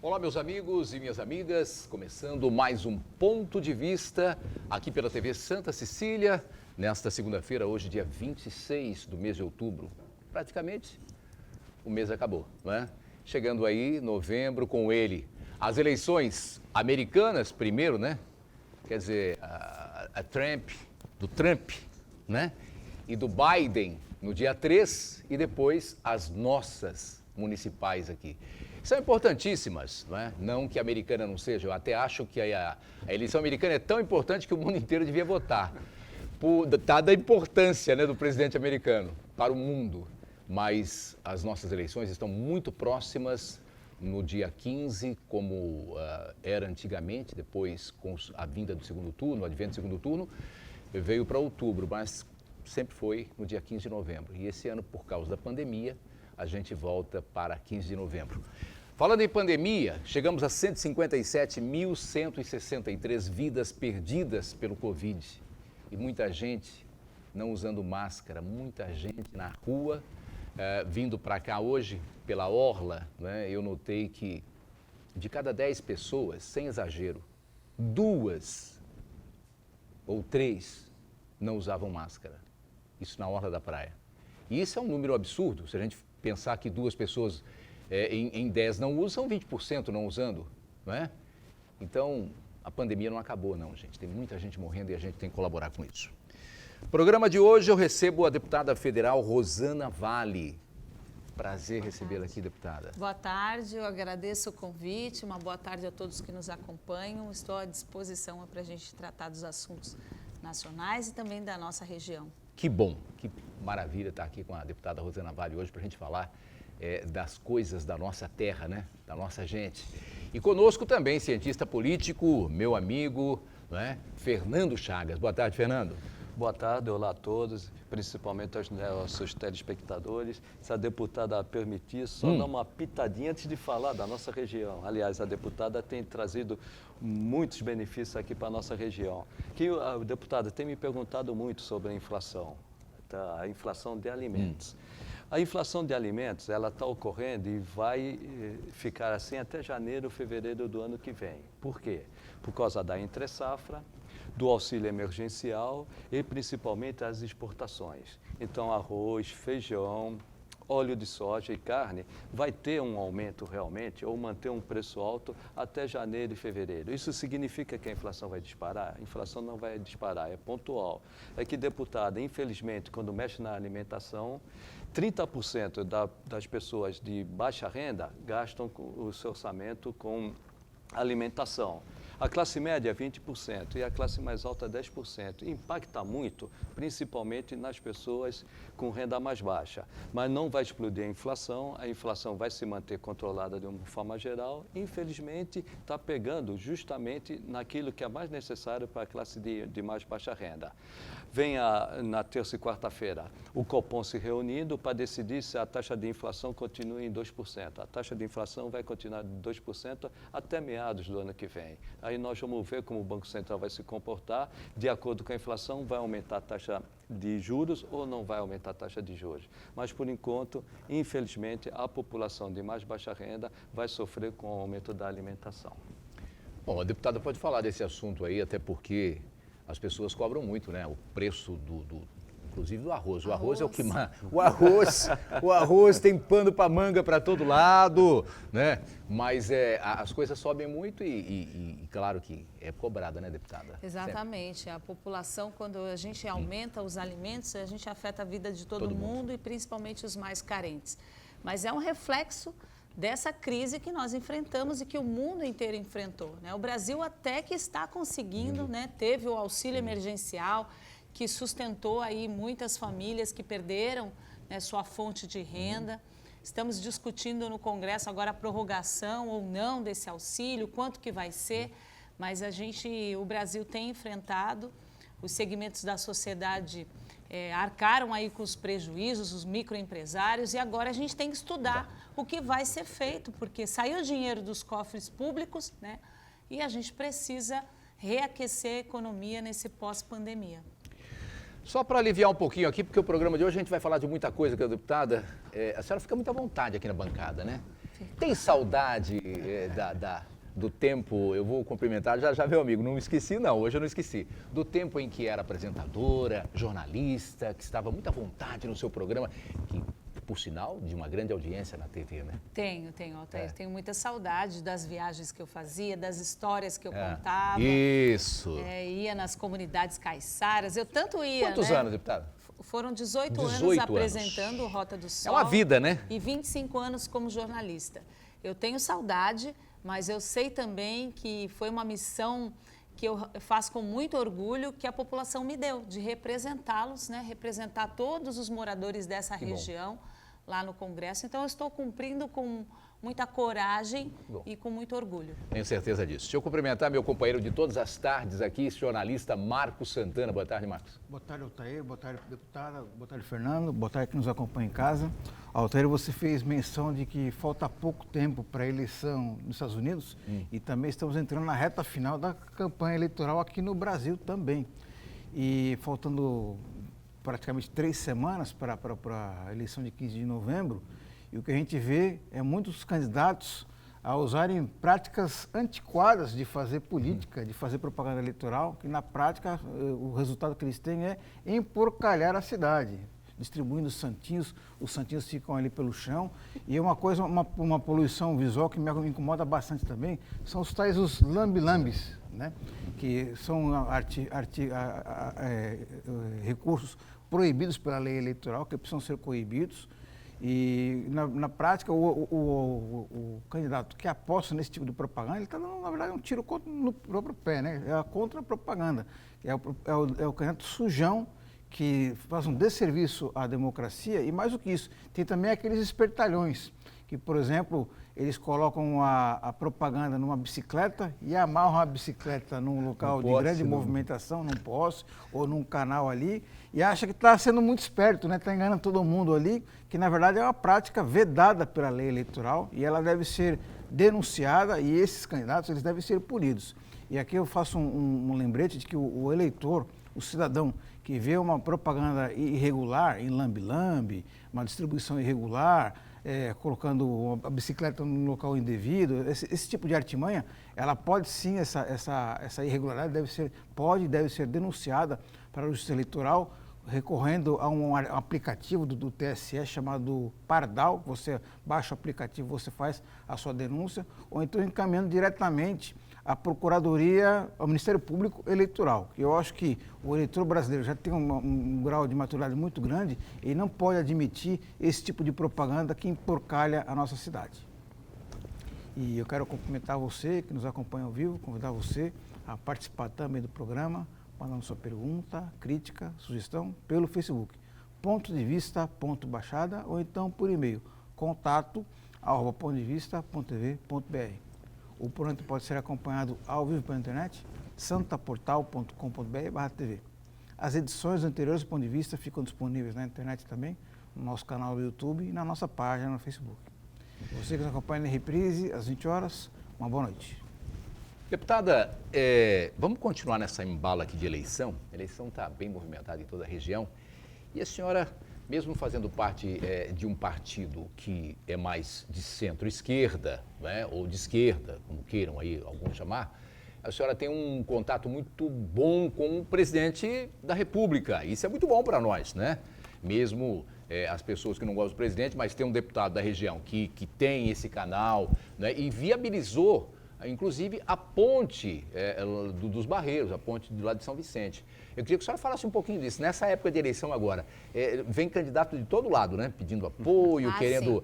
Olá, meus amigos e minhas amigas, começando mais um Ponto de Vista aqui pela TV Santa Cecília, nesta segunda-feira, hoje dia 26 do mês de outubro. Praticamente o mês acabou, não é? Chegando aí novembro com ele. As eleições americanas primeiro, né? Quer dizer, do Trump, né? E do Biden no dia 3 e depois as nossas municipais aqui. São importantíssimas, não é? Não que a americana não seja, eu até acho que a eleição americana é tão importante que o mundo inteiro devia votar, dada a importância, né, do presidente americano para o mundo. Mas as nossas eleições estão muito próximas no dia 15, como era antigamente, depois com a vinda do segundo turno, o advento do segundo turno, veio para outubro, mas sempre foi no dia 15 de novembro. E esse ano, por causa da pandemia, a gente volta para 15 de novembro. Falando em pandemia, chegamos a 157.163 vidas perdidas pelo Covid. E muita gente não usando máscara, muita gente na rua, vindo para cá hoje pela orla, né? Eu notei que de cada 10 pessoas, sem exagero, 2 ou 3 não usavam máscara. Isso na orla da praia. E isso é um número absurdo, se a gente pensar que 2 pessoas em 10 não usam, 20% não usando, não é? Então, a pandemia não acabou não, gente. Tem muita gente morrendo e a gente tem que colaborar com isso. Programa de hoje eu recebo a deputada federal Rosana Vale. Prazer recebê-la aqui, deputada. Boa tarde, eu agradeço o convite, uma boa tarde a todos que nos acompanham. Estou à disposição para a gente tratar dos assuntos nacionais e também da nossa região. Que bom, que maravilha estar aqui com a deputada Rosana Vale hoje para a gente falar das coisas da nossa terra, né? Da nossa gente. E conosco também, cientista político, meu amigo, não é? Fernando Chagas. Boa tarde, Fernando. Boa tarde, olá a todos, principalmente aos nossos telespectadores. Se a deputada permitir, só dar uma pitadinha antes de falar da nossa região. Aliás, a deputada tem trazido muitos benefícios aqui para a nossa região. A deputada tem me perguntado muito sobre a inflação, tá? A inflação de alimentos. A inflação de alimentos, ela está ocorrendo e vai ficar assim até janeiro, fevereiro do ano que vem. Por quê? Por causa da entre-safra, do auxílio emergencial e principalmente as exportações. Então, arroz, feijão, óleo de soja e carne vai ter um aumento realmente ou manter um preço alto até janeiro e fevereiro. Isso significa que a inflação vai disparar? A inflação não vai disparar, é pontual. É que, deputada, infelizmente, quando mexe na alimentação, 30% das pessoas de baixa renda gastam o seu orçamento com alimentação. A classe média é 20% e a classe mais alta 10%. Impacta muito, principalmente nas pessoas com renda mais baixa. Mas não vai explodir a inflação vai se manter controlada de uma forma geral. Infelizmente, está pegando justamente naquilo que é mais necessário para a classe de mais baixa renda. Vem na terça e quarta-feira o Copom se reunindo para decidir se a taxa de inflação continua em 2%. A taxa de inflação vai continuar de 2% até meados do ano que vem. Aí nós vamos ver como o Banco Central vai se comportar. De acordo com a inflação, vai aumentar a taxa de juros ou não vai aumentar a taxa de juros. Mas, por enquanto, infelizmente, a população de mais baixa renda vai sofrer com o aumento da alimentação. Bom, a deputada pode falar desse assunto aí, até porque as pessoas cobram muito, né? O preço inclusive do arroz. O arroz é o que mais. O arroz tem pano para manga para todo lado, né? Mas as coisas sobem muito e claro que é cobrada, né, deputada? Exatamente. Sempre. A população, quando a gente aumenta os alimentos, a gente afeta a vida de todo mundo e principalmente os mais carentes. Mas é um reflexo dessa crise que nós enfrentamos e que o mundo inteiro enfrentou, né? O Brasil até que está conseguindo, né? Teve o auxílio emergencial que sustentou aí muitas famílias que perderam, né, sua fonte de renda. Estamos discutindo no Congresso agora a prorrogação ou não desse auxílio, quanto que vai ser, mas o Brasil tem enfrentado, os segmentos da sociedade arcaram aí com os prejuízos, os microempresários, e agora a gente tem que estudar o que vai ser feito, porque saiu dinheiro dos cofres públicos, né? E a gente precisa reaquecer a economia nesse pós-pandemia. Só para aliviar um pouquinho aqui, porque o programa de hoje a gente vai falar de muita coisa com a deputada. A senhora fica muito à vontade aqui na bancada, né? Tem saudade do tempo, eu vou cumprimentar, já meu amigo, não esqueci não, hoje eu não esqueci, do tempo em que era apresentadora, jornalista, que estava muito à vontade no seu programa, que, por sinal, de uma grande audiência na TV, né? Tenho, Altair. Tenho muita saudade das viagens que eu fazia, das histórias que eu contava. Isso. Ia nas comunidades caiçaras, eu tanto ia, Quantos anos, deputada? Foram 18 18 anos apresentando o Rota do Sol. É uma vida, né? E 25 anos como jornalista. Eu tenho saudade, mas eu sei também que foi uma missão que eu faço com muito orgulho, que a população me deu, de representá-los, né? Representar todos os moradores dessa região lá no Congresso. Então, eu estou cumprindo com muita coragem e com muito orgulho. Tenho certeza disso. Deixa eu cumprimentar meu companheiro de todas as tardes aqui, jornalista Marcos Santana. Boa tarde, Marcos. Boa tarde, Altair. Boa tarde, deputada. Boa tarde, Fernando. Boa tarde que nos acompanha em casa. Altair, você fez menção de que falta pouco tempo para a eleição nos Estados Unidos e também estamos entrando na reta final da campanha eleitoral aqui no Brasil também. E faltando praticamente 3 semanas para a eleição de 15 de novembro, e o que a gente vê é muitos candidatos a usarem práticas antiquadas de fazer política, de fazer propaganda eleitoral, que na prática o resultado que eles têm é emporcalhar a cidade, distribuindo os santinhos ficam ali pelo chão. E uma coisa, uma poluição visual que me incomoda bastante também, são os tais os lambi-lambis, né? Que são recursos proibidos pela lei eleitoral, que precisam ser coibidos. E, na prática, o candidato que aposta nesse tipo de propaganda, ele está dando, na verdade, um tiro no próprio pé, né? É a contra-propaganda. É o candidato sujão que faz um desserviço à democracia. E, mais do que isso, tem também aqueles espertalhões que, por exemplo, eles colocam a propaganda numa bicicleta e amarram a bicicleta num local de grande movimentação, num poste ou num canal ali, e acha que está sendo muito esperto, né? Está enganando todo mundo ali, que na verdade é uma prática vedada pela lei eleitoral e ela deve ser denunciada e esses candidatos eles devem ser punidos. E aqui eu faço um lembrete de que o eleitor, o cidadão que vê uma propaganda irregular, em lambi-lambi, uma distribuição irregular, colocando a bicicleta no local indevido, esse tipo de artimanha, ela pode sim, essa irregularidade deve ser denunciada para a Justiça Eleitoral, recorrendo a um aplicativo do TSE chamado Pardal. Você baixa o aplicativo, você faz a sua denúncia, ou então encaminhando diretamente à Procuradoria, ao Ministério Público Eleitoral. Eu acho que o eleitor brasileiro já tem um grau de maturidade muito grande e não pode admitir esse tipo de propaganda que emporcalha a nossa cidade. E eu quero cumprimentar você que nos acompanha ao vivo, convidar você a participar também do programa, mandando sua pergunta, crítica, sugestão pelo Facebook, pontodevista.baixada, ou então por e-mail, contato@pontodevista.tv.br. O programa pode ser acompanhado ao vivo pela internet, santaportal.com.br/tv. As edições anteriores do Ponto de Vista ficam disponíveis na internet também, no nosso canal do YouTube e na nossa página no Facebook. Você que nos acompanha na reprise, às 20 horas, uma boa noite. Deputada, vamos continuar nessa embala aqui de eleição? A eleição está bem movimentada em toda a região. E a senhora, mesmo fazendo parte de um partido que é mais de centro-esquerda, né, ou de esquerda, como queiram aí alguns chamar, a senhora tem um contato muito bom com o presidente da República. Isso é muito bom para nós, né? Mesmo as pessoas que não gostam do presidente, mas tem um deputado da região que tem esse canal, né, e viabilizou inclusive a ponte dos Barreiros, a ponte do lado de São Vicente. Eu queria que a senhora falasse um pouquinho disso. Nessa época de eleição agora, vem candidato de todo lado, né? Pedindo apoio, querendo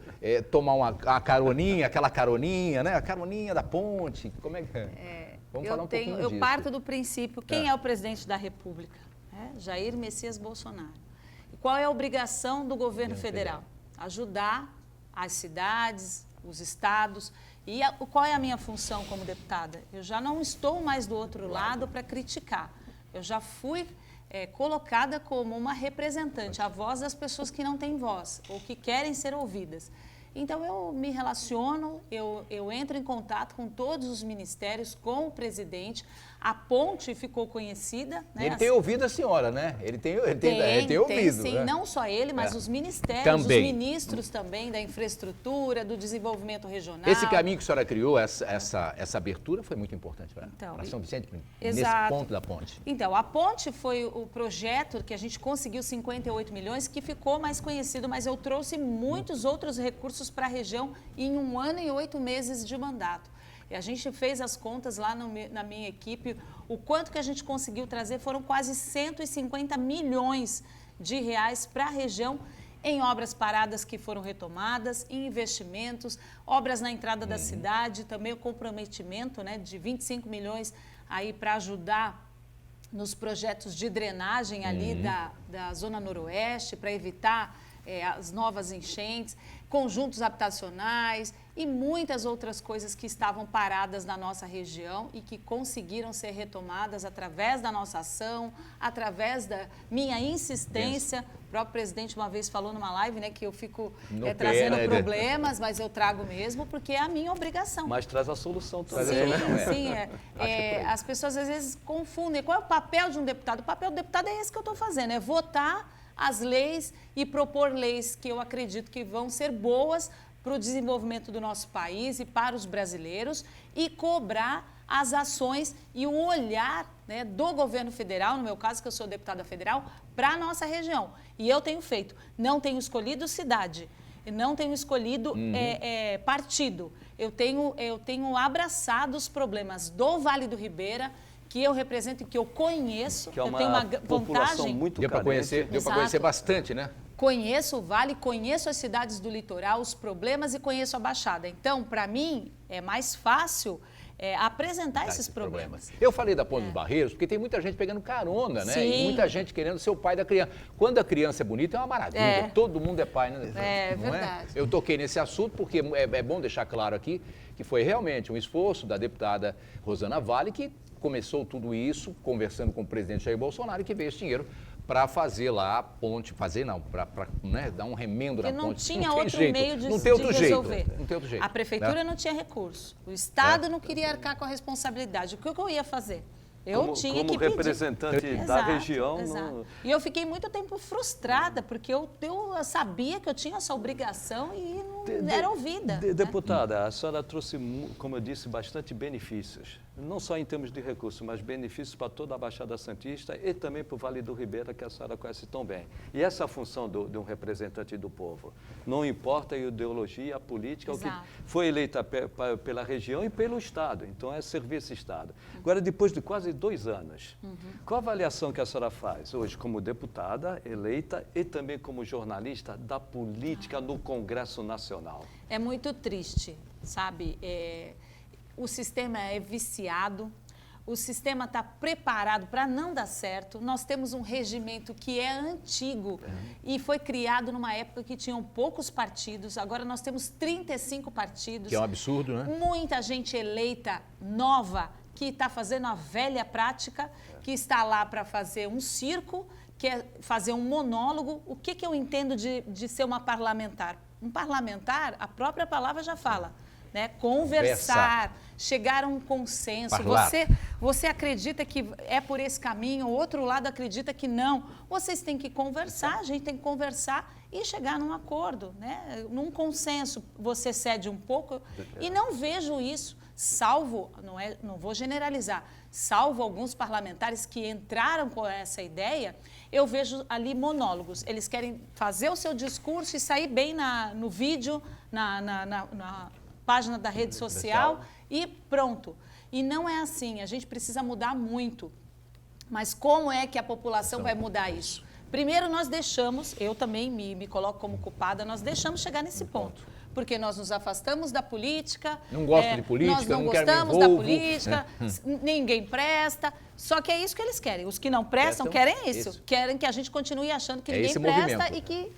tomar uma caroninha, aquela caroninha, né? A caroninha da ponte. Como é que é? Vamos falar um pouquinho disso. Eu parto do princípio, quem é o presidente da República? Jair Messias Bolsonaro. E qual é a obrigação do governo federal? Ajudar as cidades, os estados. E qual é a minha função como deputada? Eu já não estou mais do outro lado para criticar. Eu já fui colocada como uma representante, a voz das pessoas que não têm voz ou que querem ser ouvidas. Então, eu me relaciono, eu entro em contato com todos os ministérios, com o presidente. A ponte ficou conhecida. Né? Ele tem ouvido a senhora, né? Ele tem ouvido. Sim, né? não só ele, mas os ministérios, também. os ministros também da infraestrutura, do desenvolvimento regional. Esse caminho que a senhora criou, essa abertura, foi muito importante para São Vicente, nesse ponto da ponte. Então, a ponte foi o projeto que a gente conseguiu 58 milhões, que ficou mais conhecido, mas eu trouxe muitos outros recursos para a região em 1 ano e 8 meses de mandato. E a gente fez as contas lá na minha equipe, o quanto que a gente conseguiu trazer foram quase 150 milhões de reais para a região, em obras paradas que foram retomadas, em investimentos, obras na entrada da cidade, também o comprometimento, né, de 25 milhões aí para ajudar nos projetos de drenagem ali da Zona Noroeste, para evitar as novas enchentes, conjuntos habitacionais e muitas outras coisas que estavam paradas na nossa região e que conseguiram ser retomadas através da nossa ação, através da minha insistência. O próprio presidente uma vez falou numa live, né, que eu fico trazendo problemas, mas eu trago mesmo porque é a minha obrigação. Mas traz a solução também. Sim. As pessoas às vezes confundem. Qual é o papel de um deputado? O papel do deputado é esse que eu estou fazendo, é votar as leis e propor leis que eu acredito que vão ser boas para o desenvolvimento do nosso país e para os brasileiros e cobrar as ações e o olhar, né, do governo federal, no meu caso, que eu sou deputada federal, para a nossa região. E eu tenho feito. Não tenho escolhido cidade, não tenho escolhido partido. Eu tenho abraçado os problemas do Vale do Ribeira, que eu represento e que eu conheço. Que é uma eu tenho uma população vantagem. muito Deu para conhecer bastante, né? Conheço o Vale, conheço as cidades do litoral, os problemas e conheço a Baixada. Então, para mim, é mais fácil apresentar esses problemas. Eu falei da Ponte dos Barreiros porque tem muita gente pegando carona, né? Sim. E muita gente querendo ser o pai da criança. Quando a criança é bonita, é uma maravilha. Todo mundo é pai, né? É Não verdade. Eu toquei nesse assunto porque é bom deixar claro aqui que foi realmente um esforço da deputada Rosana Vale que começou tudo isso conversando com o presidente Jair Bolsonaro e que veio esse dinheiro para fazer lá a ponte, para dar um remendo na ponte. Não tinha outro meio de resolver. Não tem outro jeito. A prefeitura não tinha recurso. O Estado não queria arcar com a responsabilidade. O que eu ia fazer? Eu tinha que pedir. Como representante da região. Exato. E eu fiquei muito tempo frustrada, porque eu sabia que eu tinha essa obrigação e não era ouvida. Deputada, a senhora trouxe, como eu disse, bastante benefícios. Não só em termos de recursos, mas benefícios para toda a Baixada Santista e também para o Vale do Ribeira, que a senhora conhece tão bem. E essa função de um representante do povo. Não importa a ideologia, a política, Exato. o que foi eleita pela região e pelo Estado. Então, é servir esse Estado. Agora, depois de quase 2 anos, qual a avaliação que a senhora faz hoje como deputada eleita e também como jornalista da política no Congresso Nacional? É muito triste, sabe? O sistema é viciado, o sistema está preparado para não dar certo. Nós temos um regimento que é antigo e foi criado numa época que tinham poucos partidos. Agora nós temos 35 partidos. Que é um absurdo, né? Muita gente eleita nova que está fazendo a velha prática, que está lá para fazer um circo, quer fazer um monólogo. O que eu entendo de ser uma parlamentar? Um parlamentar, a própria palavra já fala, né? Conversar, chegar a um consenso. Você acredita que é por esse caminho, o outro lado acredita que não. Vocês têm que conversar, a gente tem que conversar e chegar num acordo, né? Num consenso. Você cede um pouco e não vejo isso, salvo, não vou generalizar, salvo alguns parlamentares que entraram com essa ideia, eu vejo ali monólogos. Eles querem fazer o seu discurso e sair bem no vídeo, na página da rede social e pronto. E não é assim, a gente precisa mudar muito. Mas como é que a população vai mudar isso? Primeiro nós deixamos, eu também me coloco como culpada, nós deixamos chegar nesse ponto. Porque nós nos afastamos da política. Não gosto de política, nós não quero me gostamos da envolvo. política, ninguém presta. Só que é isso que eles querem. Os que não prestam querem isso. Querem que a gente continue achando que ninguém presta e que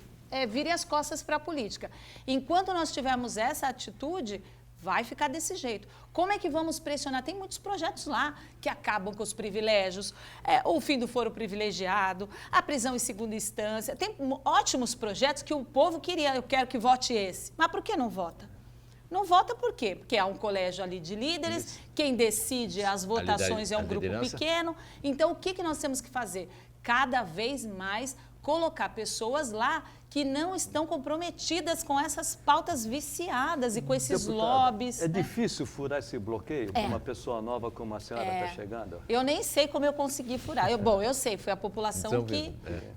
vire as costas para a política. Enquanto nós tivermos essa atitude, vai ficar desse jeito. Como é que vamos pressionar? Tem muitos projetos lá que acabam com os privilégios, o fim do foro privilegiado, a prisão em segunda instância. Tem ótimos projetos que o povo queria, eu quero que vote esse. Mas por que não vota? Não vota por quê? Porque há um colégio ali de líderes, quem decide as votações é um grupo pequeno. Então, o que nós temos que fazer? Cada vez mais colocar pessoas lá que não estão comprometidas com essas pautas viciadas e com esses lobbies. É difícil furar esse bloqueio para uma pessoa nova como a senhora está chegando? Eu nem sei como eu consegui furar. Eu sei, foi a população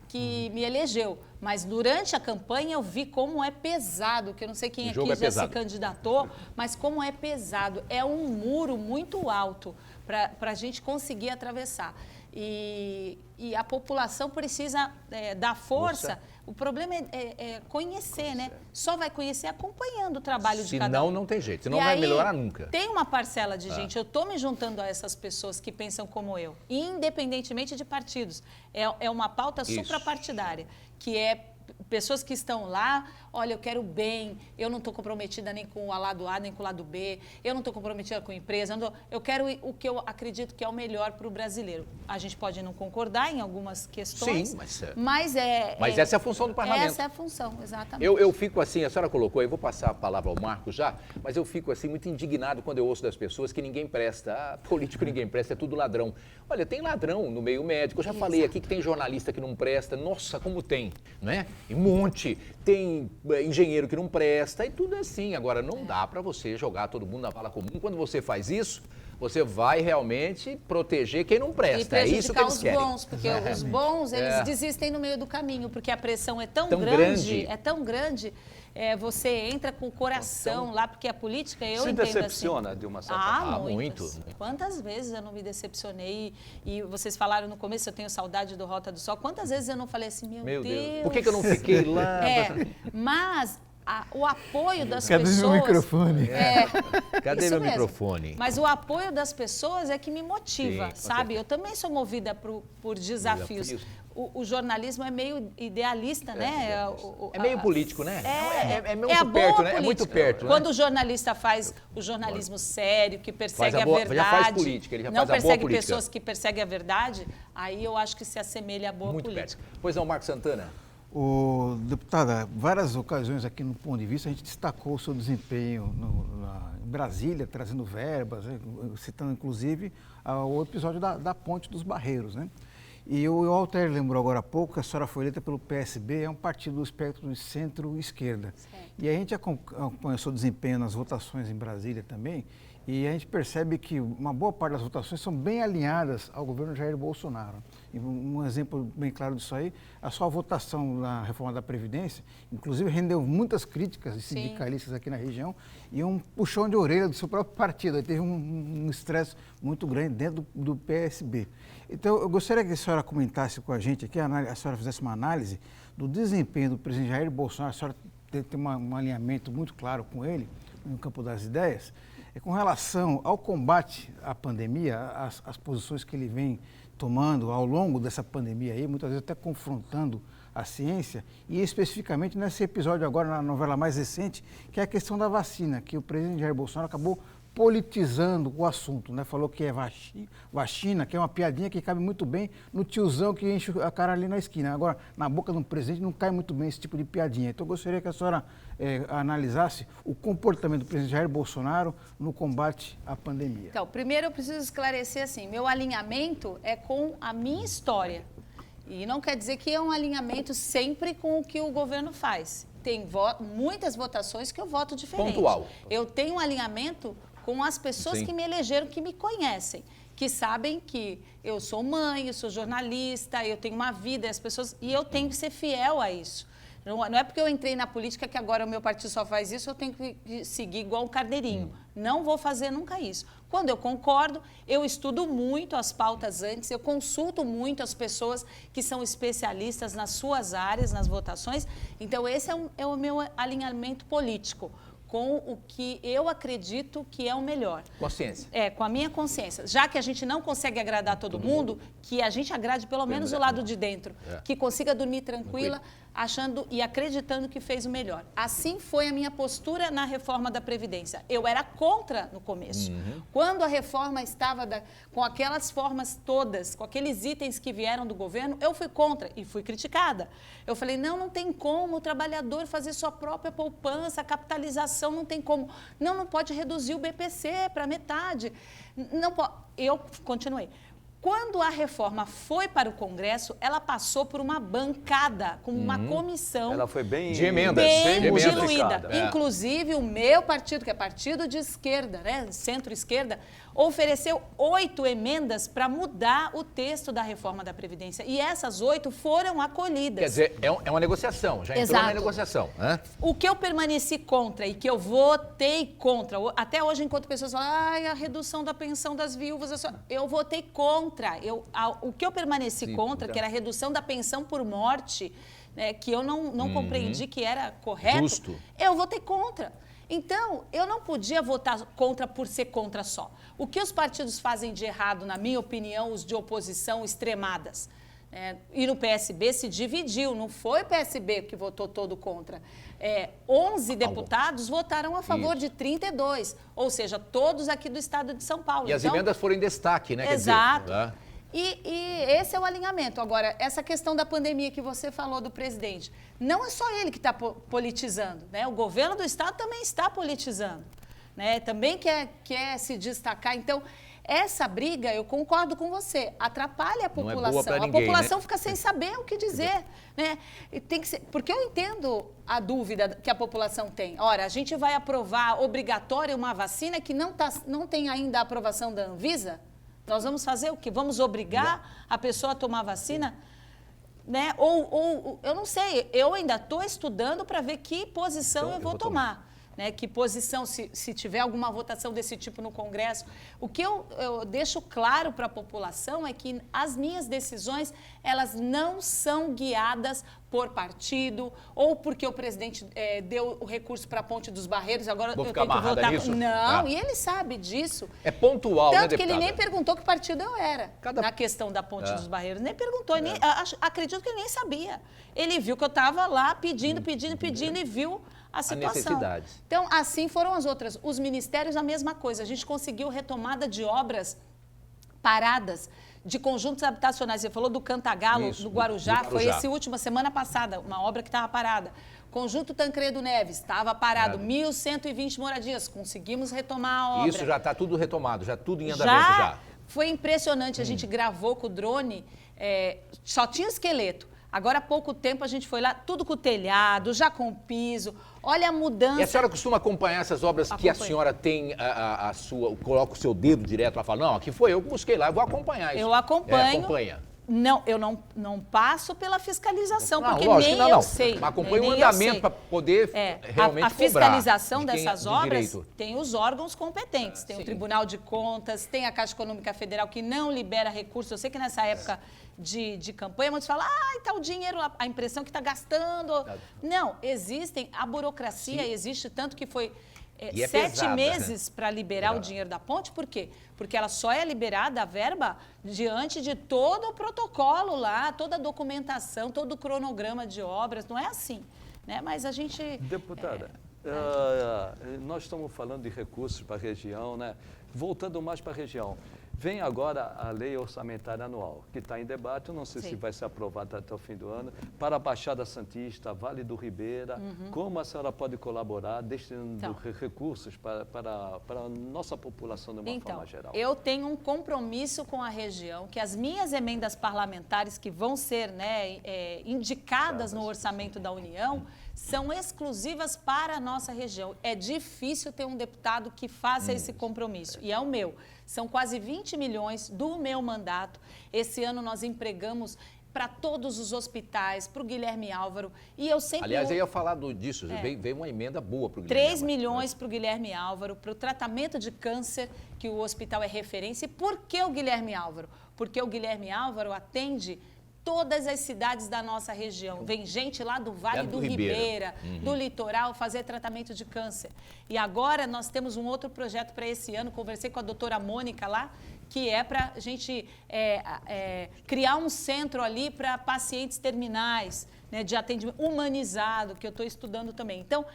que me elegeu. Mas durante a campanha eu vi como é pesado, que eu não sei quem aqui já se candidatou, mas como é pesado. É um muro muito alto para a gente conseguir atravessar. E a população precisa dar força. O problema é conhecer, né? Só vai conhecer acompanhando o trabalho de cada um. Senão não tem jeito, senão vai melhorar nunca. Tem uma parcela de gente, eu estou me juntando a essas pessoas que pensam como eu, independentemente de partidos. É uma pauta suprapartidária, que é pessoas que estão lá, olha, eu quero bem, eu não estou comprometida nem com o lado A, nem com o lado B, eu não estou comprometida com a empresa, eu quero o que eu acredito que é o melhor para o brasileiro. A gente pode não concordar em algumas questões, sim, mas essa é a função do parlamento. Essa é a função, exatamente. Eu fico assim, a senhora colocou, eu vou passar a palavra ao Marcos já, mas eu fico assim muito indignado quando eu ouço das pessoas que ninguém presta, político ninguém presta, é tudo ladrão. Olha, tem ladrão no meio médico, eu já falei aqui que tem jornalista que não presta, nossa, como tem, né? E um monte, tem engenheiro que não presta e tudo é assim. Agora, não dá para você jogar todo mundo na vala comum. Quando você faz isso, você vai realmente proteger quem não presta. É isso que eles querem. E prejudicar os bons, porque os bons, eles desistem no meio do caminho, porque a pressão é tão grande, você entra com o coração lá, porque a política, eu entendo assim. Se decepciona de uma certa forma? Muito. Quantas vezes eu não me decepcionei? E vocês falaram no começo, eu tenho saudade do Rota do Sol. Quantas vezes eu não falei assim, meu Deus. Por que eu não fiquei lá? Mas o apoio das pessoas... Cadê meu microfone? Cadê meu microfone? Mas o apoio das pessoas é que me motiva, sabe? Eu também sou movida por desafios. O jornalismo é meio idealista, né? É meio político, né? É muito perto, né? É muito perto. Quando o jornalista faz o jornalismo sério, que persegue a verdade, já faz política, ele já não faz a boa persegue política. Pessoas que perseguem a verdade, aí eu acho que se assemelha à boa muito política. Perto. Pois não, Marcos Santana? Deputada, várias ocasiões aqui no Ponto de Vista, a gente destacou o seu desempenho em Brasília, trazendo verbas, citando inclusive o episódio da Ponte dos Barreiros, né? E o Walter lembrou agora há pouco que a senhora foi eleita pelo PSB, é um partido do espectro de centro-esquerda. E a gente acompanha o seu desempenho nas votações em Brasília também, e a gente percebe que uma boa parte das votações são bem alinhadas ao governo Jair Bolsonaro. E um exemplo bem claro disso aí, a sua votação na reforma da Previdência, inclusive rendeu muitas críticas de sindicalistas aqui na região e um puxão de orelha do seu próprio partido. Aí teve um estresse muito grande dentro do PSB. Então, eu gostaria que a senhora comentasse com a gente aqui, a senhora fizesse uma análise do desempenho do presidente Jair Bolsonaro, a senhora tem um alinhamento muito claro com ele no campo das ideias, com relação ao combate à pandemia, as posições que ele vem tomando ao longo dessa pandemia aí, muitas vezes até confrontando a ciência, e especificamente nesse episódio agora, na novela mais recente, que é a questão da vacina, que o presidente Jair Bolsonaro acabou politizando o assunto, né? Falou que é vacina, que é uma piadinha que cabe muito bem no tiozão que enche a cara ali na esquina. Agora, na boca de um presidente não cai muito bem esse tipo de piadinha. Então, eu gostaria que a senhora analisasse o comportamento do presidente Jair Bolsonaro no combate à pandemia. Então, primeiro eu preciso esclarecer assim, meu alinhamento é com a minha história. E não quer dizer que é um alinhamento sempre com o que o governo faz. Tem muitas votações que eu voto diferente. Pontual. Eu tenho um alinhamento com as pessoas que me elegeram, que me conhecem, que sabem que eu sou mãe, eu sou jornalista, eu tenho uma vida, e eu tenho que ser fiel a isso. Não é porque eu entrei na política que agora o meu partido só faz isso, eu tenho que seguir igual um carneirinho. Não vou fazer nunca isso. Quando eu concordo, eu estudo muito as pautas antes, eu consulto muito as pessoas que são especialistas nas suas áreas, nas votações. Então, esse é o meu alinhamento político, com o que eu acredito que é o melhor. Consciência. Com a minha consciência. Já que a gente não consegue agradar todo mundo, que a gente agrade pelo menos o lado de dentro, que consiga dormir tranquila. achando e acreditando que fez o melhor. Assim foi a minha postura na reforma da Previdência. Eu era contra no começo. Quando a reforma estava com aquelas formas todas, com aqueles itens que vieram do governo, eu fui contra e fui criticada. Eu falei, não tem como o trabalhador fazer sua própria poupança, capitalização, não tem como. Não pode reduzir o BPC para metade. Não pode. Eu continuei. Quando a reforma foi para o Congresso, ela passou por uma bancada, com uma comissão. Ela foi bem de emendas, bem de emendas. diluída. Inclusive, o meu partido, que é partido de esquerda, né, centro-esquerda, ofereceu 8 emendas para mudar o texto da reforma da Previdência. E essas 8 foram acolhidas. Quer dizer, é uma negociação, já entrou na negociação. Né? O que eu permaneci contra e que eu votei contra, até hoje, enquanto pessoas falam, a redução da pensão das viúvas, eu votei contra. O que eu permaneci contra, que era a redução da pensão por morte, né, que eu não compreendi que era correto, Justo. eu votei contra. Então, eu não podia votar contra por ser contra só. O que os partidos fazem de errado, na minha opinião, os de oposição extremadas, e no PSB se dividiu, não foi o PSB que votou todo contra. 11 deputados votaram a favor de 32, ou seja, todos aqui do estado de São Paulo. E as emendas foram em destaque, né? Exato. Quer dizer, né? E esse é o alinhamento. Agora, essa questão da pandemia que você falou do presidente, não é só ele que está politizando, né? O governo do estado também está politizando, né? Também quer se destacar. Então, essa briga, eu concordo com você, atrapalha a população. Não é boa pra ninguém, a população né? fica sem saber o que dizer, né? E tem que ser, porque eu entendo a dúvida que a população tem. Ora, a gente vai aprovar obrigatória uma vacina que não tem ainda a aprovação da Anvisa? Nós vamos fazer o quê? Vamos obrigar a pessoa a tomar vacina? Né? Ou eu não sei, eu ainda estou estudando para ver que posição eu vou tomar. Né? Que posição, se tiver alguma votação desse tipo no Congresso. O que eu deixo claro para a população é que as minhas decisões, elas não são guiadas por partido ou porque o presidente deu o recurso para a Ponte dos Barreiros, agora eu tenho que votar. Nisso? Não, e ele sabe disso. É pontual, Tanto né, deputada? que ele nem perguntou que partido eu era na questão da Ponte dos Barreiros. Nem perguntou, acredito que ele nem sabia. Ele viu que eu estava lá pedindo e viu a situação. necessidade. Então, assim foram as outras. Os ministérios, a mesma coisa. A gente conseguiu retomada de obras paradas, de conjuntos habitacionais. Você falou do Cantagalo, do Guarujá, foi esse última semana passada, uma obra que estava parada. Conjunto Tancredo Neves, estava parado, 1.120 moradias, conseguimos retomar a obra. Isso já está tudo retomado, já tudo em andamento já. Foi impressionante, a gente gravou com o drone, só tinha esqueleto. Agora, há pouco tempo, a gente foi lá, tudo com o telhado, já com o piso. Olha a mudança. E a senhora costuma acompanhar essas obras que a senhora tem a sua, coloca o seu dedo direto lá e fala, não, aqui foi eu que busquei lá, eu vou acompanhar isso. Eu acompanho. Acompanha. Não, eu não passo pela fiscalização, porque lógico, nem eu sei. Mas acompanha o andamento para poder realmente a fiscalização cobrar dessas obras direito. tem os órgãos competentes. Tem o Tribunal de Contas, tem a Caixa Econômica Federal que não libera recursos. Eu sei que nessa época de campanha, muitos falam, está o dinheiro lá, a impressão que está gastando. Não, a burocracia existe, tanto que foi 7 pesada, meses para liberar o dinheiro da ponte. Por quê? Porque ela só é liberada, a verba, diante de todo o protocolo lá, toda a documentação, todo o cronograma de obras. Não é assim, né? Mas a gente... Deputada, nós estamos falando de recursos para a região, né? Voltando mais para a região. Vem agora a lei orçamentária anual, que está em debate, eu não sei se vai ser aprovada até o fim do ano, para a Baixada Santista, Vale do Ribeira. Como a senhora pode colaborar destinando recursos para a nossa população de uma forma geral? Eu tenho um compromisso com a região, que as minhas emendas parlamentares que vão ser indicadas no orçamento da União, são exclusivas para a nossa região. É difícil ter um deputado que faça esse compromisso, e é o meu. São quase 20 milhões do meu mandato. Esse ano nós empregamos para todos os hospitais, para o Guilherme Álvaro, e eu sempre... Aliás, eu ia falar disso, veio uma emenda boa para o Guilherme 3 milhões para o Guilherme Álvaro, para o tratamento de câncer, que o hospital é referência. E por que o Guilherme Álvaro? Porque o Guilherme Álvaro atende todas as cidades da nossa região. Vem gente lá do Vale do Ribeira, do litoral, fazer tratamento de câncer. E agora nós temos um outro projeto para esse ano, conversei com a doutora Mônica lá, que é para a gente criar um centro ali para pacientes terminais, né, de atendimento humanizado, que eu estou estudando também. Então,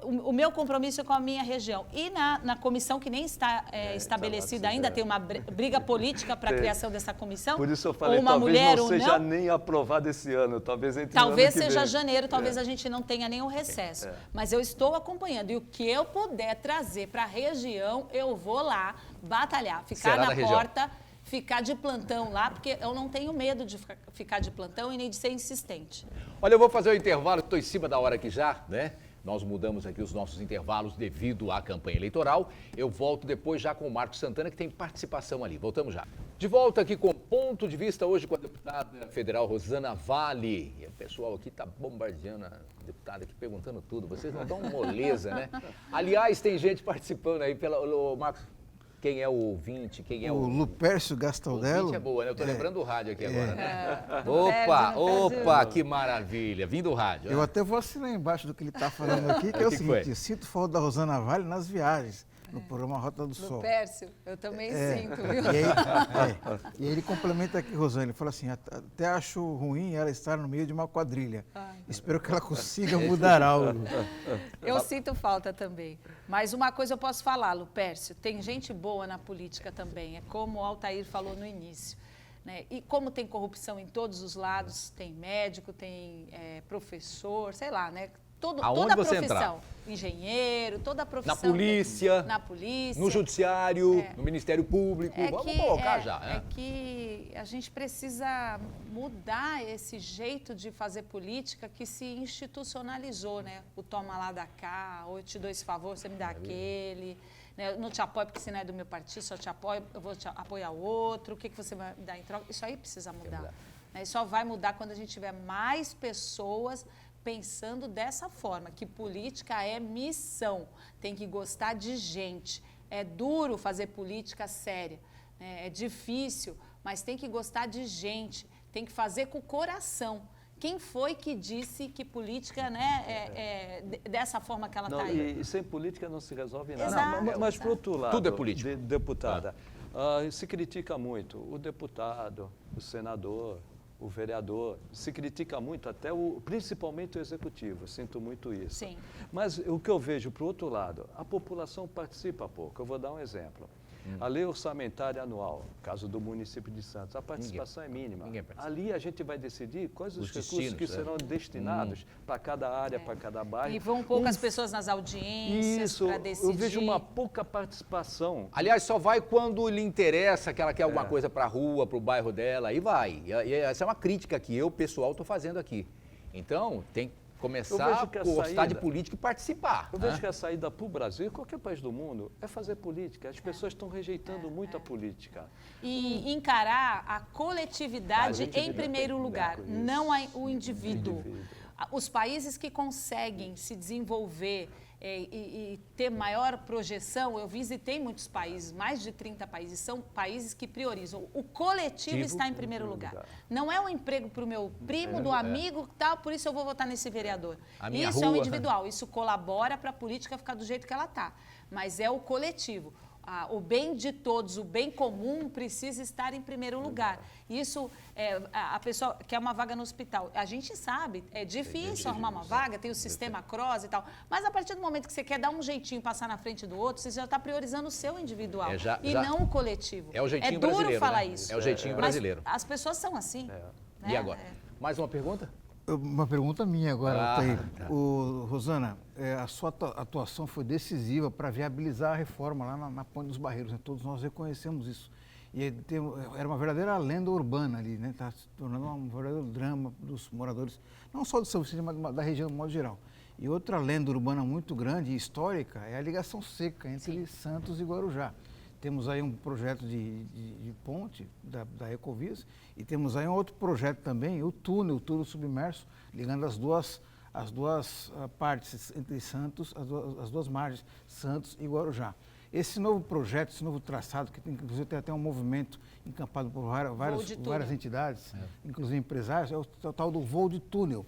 o meu compromisso é com a minha região. E na comissão, que nem está estabelecida ainda, tem uma briga política para a criação dessa comissão. Por isso eu falei, uma talvez mulher não seja nem aprovado esse ano, talvez entre Talvez o ano que seja vem. janeiro, talvez a gente não tenha nenhum recesso. Mas eu estou acompanhando. E o que eu puder trazer para a região, eu vou lá batalhar, ficar na porta, ficar de plantão lá, porque eu não tenho medo de ficar de plantão e nem de ser insistente. Olha, eu vou fazer o intervalo, estou em cima da hora aqui já, né? Nós mudamos aqui os nossos intervalos devido à campanha eleitoral. Eu volto depois já com o Marcos Santana, que tem participação ali. Voltamos já. De volta aqui com Ponto de Vista, hoje com a deputada federal Rosana Vale. E o pessoal aqui está bombardeando a deputada aqui, perguntando tudo. Vocês não dão moleza, né? Aliás, tem gente participando aí pelo Marcos. Quem é o ouvinte? Quem é o Lupércio Gastaldello. O ouvinte é boa, né? Eu estou lembrando do rádio aqui agora, né? Opa, que maravilha. Vim do rádio. Eu até vou assinar embaixo do que ele está falando aqui, que é o seguinte, eu sinto falta da Rosana Vale nas viagens, no programa Rota do Sol. Lupércio, eu também sinto, viu? E aí ele complementa aqui, Rosana, ele fala assim, até acho ruim ela estar no meio de uma quadrilha. Espero que ela consiga mudar algo. Eu sinto falta também. Mas uma coisa eu posso falar, Lupércio, tem gente boa na política também, é como o Altair falou no início. Né? E como tem corrupção em todos os lados, tem médico, tem professor, sei lá, né? Toda a profissão, engenheiro, toda a profissão. Na polícia, no judiciário, no Ministério Público, vamos colocar já. É que a gente precisa mudar esse jeito de fazer política que se institucionalizou, né? O toma lá da cá, ou eu te dou esse favor, você me dá aquele, né? Eu não te apoio porque você não é do meu partido, só te apoio, eu vou te apoiar outro, o que você vai me dar em troca? Isso aí precisa mudar. Né? E só vai mudar quando a gente tiver mais pessoas pensando dessa forma, que política é missão, tem que gostar de gente. É duro fazer política séria, né? É difícil, mas tem que gostar de gente, tem que fazer com o coração. Quem foi que disse que política, né, é dessa forma que ela está aí? E sem política não se resolve nada. Exato, mas, por outro lado, tudo é político. Deputada, se critica muito o deputado, o senador, o vereador, se critica muito até principalmente o executivo, sinto muito isso. Sim. Mas o que eu vejo, por outro lado, a população participa pouco. Eu vou dar um exemplo. A lei orçamentária anual, caso do município de Santos, a participação é mínima. Ali a gente vai decidir quais os recursos que serão destinados para cada área, para cada bairro. E vão poucas pessoas nas audiências para decidir. Eu vejo uma pouca participação. Aliás, só vai quando lhe interessa que ela quer alguma coisa para a rua, para o bairro dela, aí vai. E essa é uma crítica que eu, pessoal, estou fazendo aqui. Então, tem que começar a gostar de política e participar. Eu vejo que a saída para o Brasil, qualquer país do mundo, é fazer política. As pessoas estão rejeitando muito a política. E encarar a coletividade em primeiro lugar, não o indivíduo. Os países que conseguem se desenvolver e ter maior projeção, eu visitei muitos países, mais de 30 países, são países que priorizam. O coletivo está em primeiro lugar. Não é um emprego para o meu primo, do amigo, tal, por isso eu vou votar nesse vereador. Isso é o individual, isso colabora para a política ficar do jeito que ela está. Mas é o coletivo. O bem de todos, o bem comum precisa estar em primeiro lugar. Isso, a pessoa quer uma vaga no hospital. A gente sabe, é difícil arrumar uma vaga, tem o sistema CROSS e tal. Mas a partir do momento que você quer dar um jeitinho, passar na frente do outro, você já está priorizando o seu individual não o coletivo. É o jeitinho brasileiro. É duro falar né? isso. É o jeitinho brasileiro. Mas as pessoas são assim. Né? E agora? Mais uma pergunta? Uma pergunta minha agora, Altair. Rosana, a sua atuação foi decisiva para viabilizar a reforma lá na Ponte dos Barreiros, né? Todos nós reconhecemos isso. E era uma verdadeira lenda urbana ali, né? Está se tornando um verdadeiro drama dos moradores, não só do São Vicente, mas da região de modo geral. E outra lenda urbana muito grande e histórica é a ligação seca entre Santos e Guarujá. Temos aí um projeto de ponte da Ecovias e temos aí um outro projeto também, o túnel submerso, ligando as duas partes entre Santos, as duas margens, Santos e Guarujá. Esse novo projeto, esse novo traçado, que inclusive tem até um movimento encampado por várias entidades, inclusive empresários, é o tal do voo de túnel,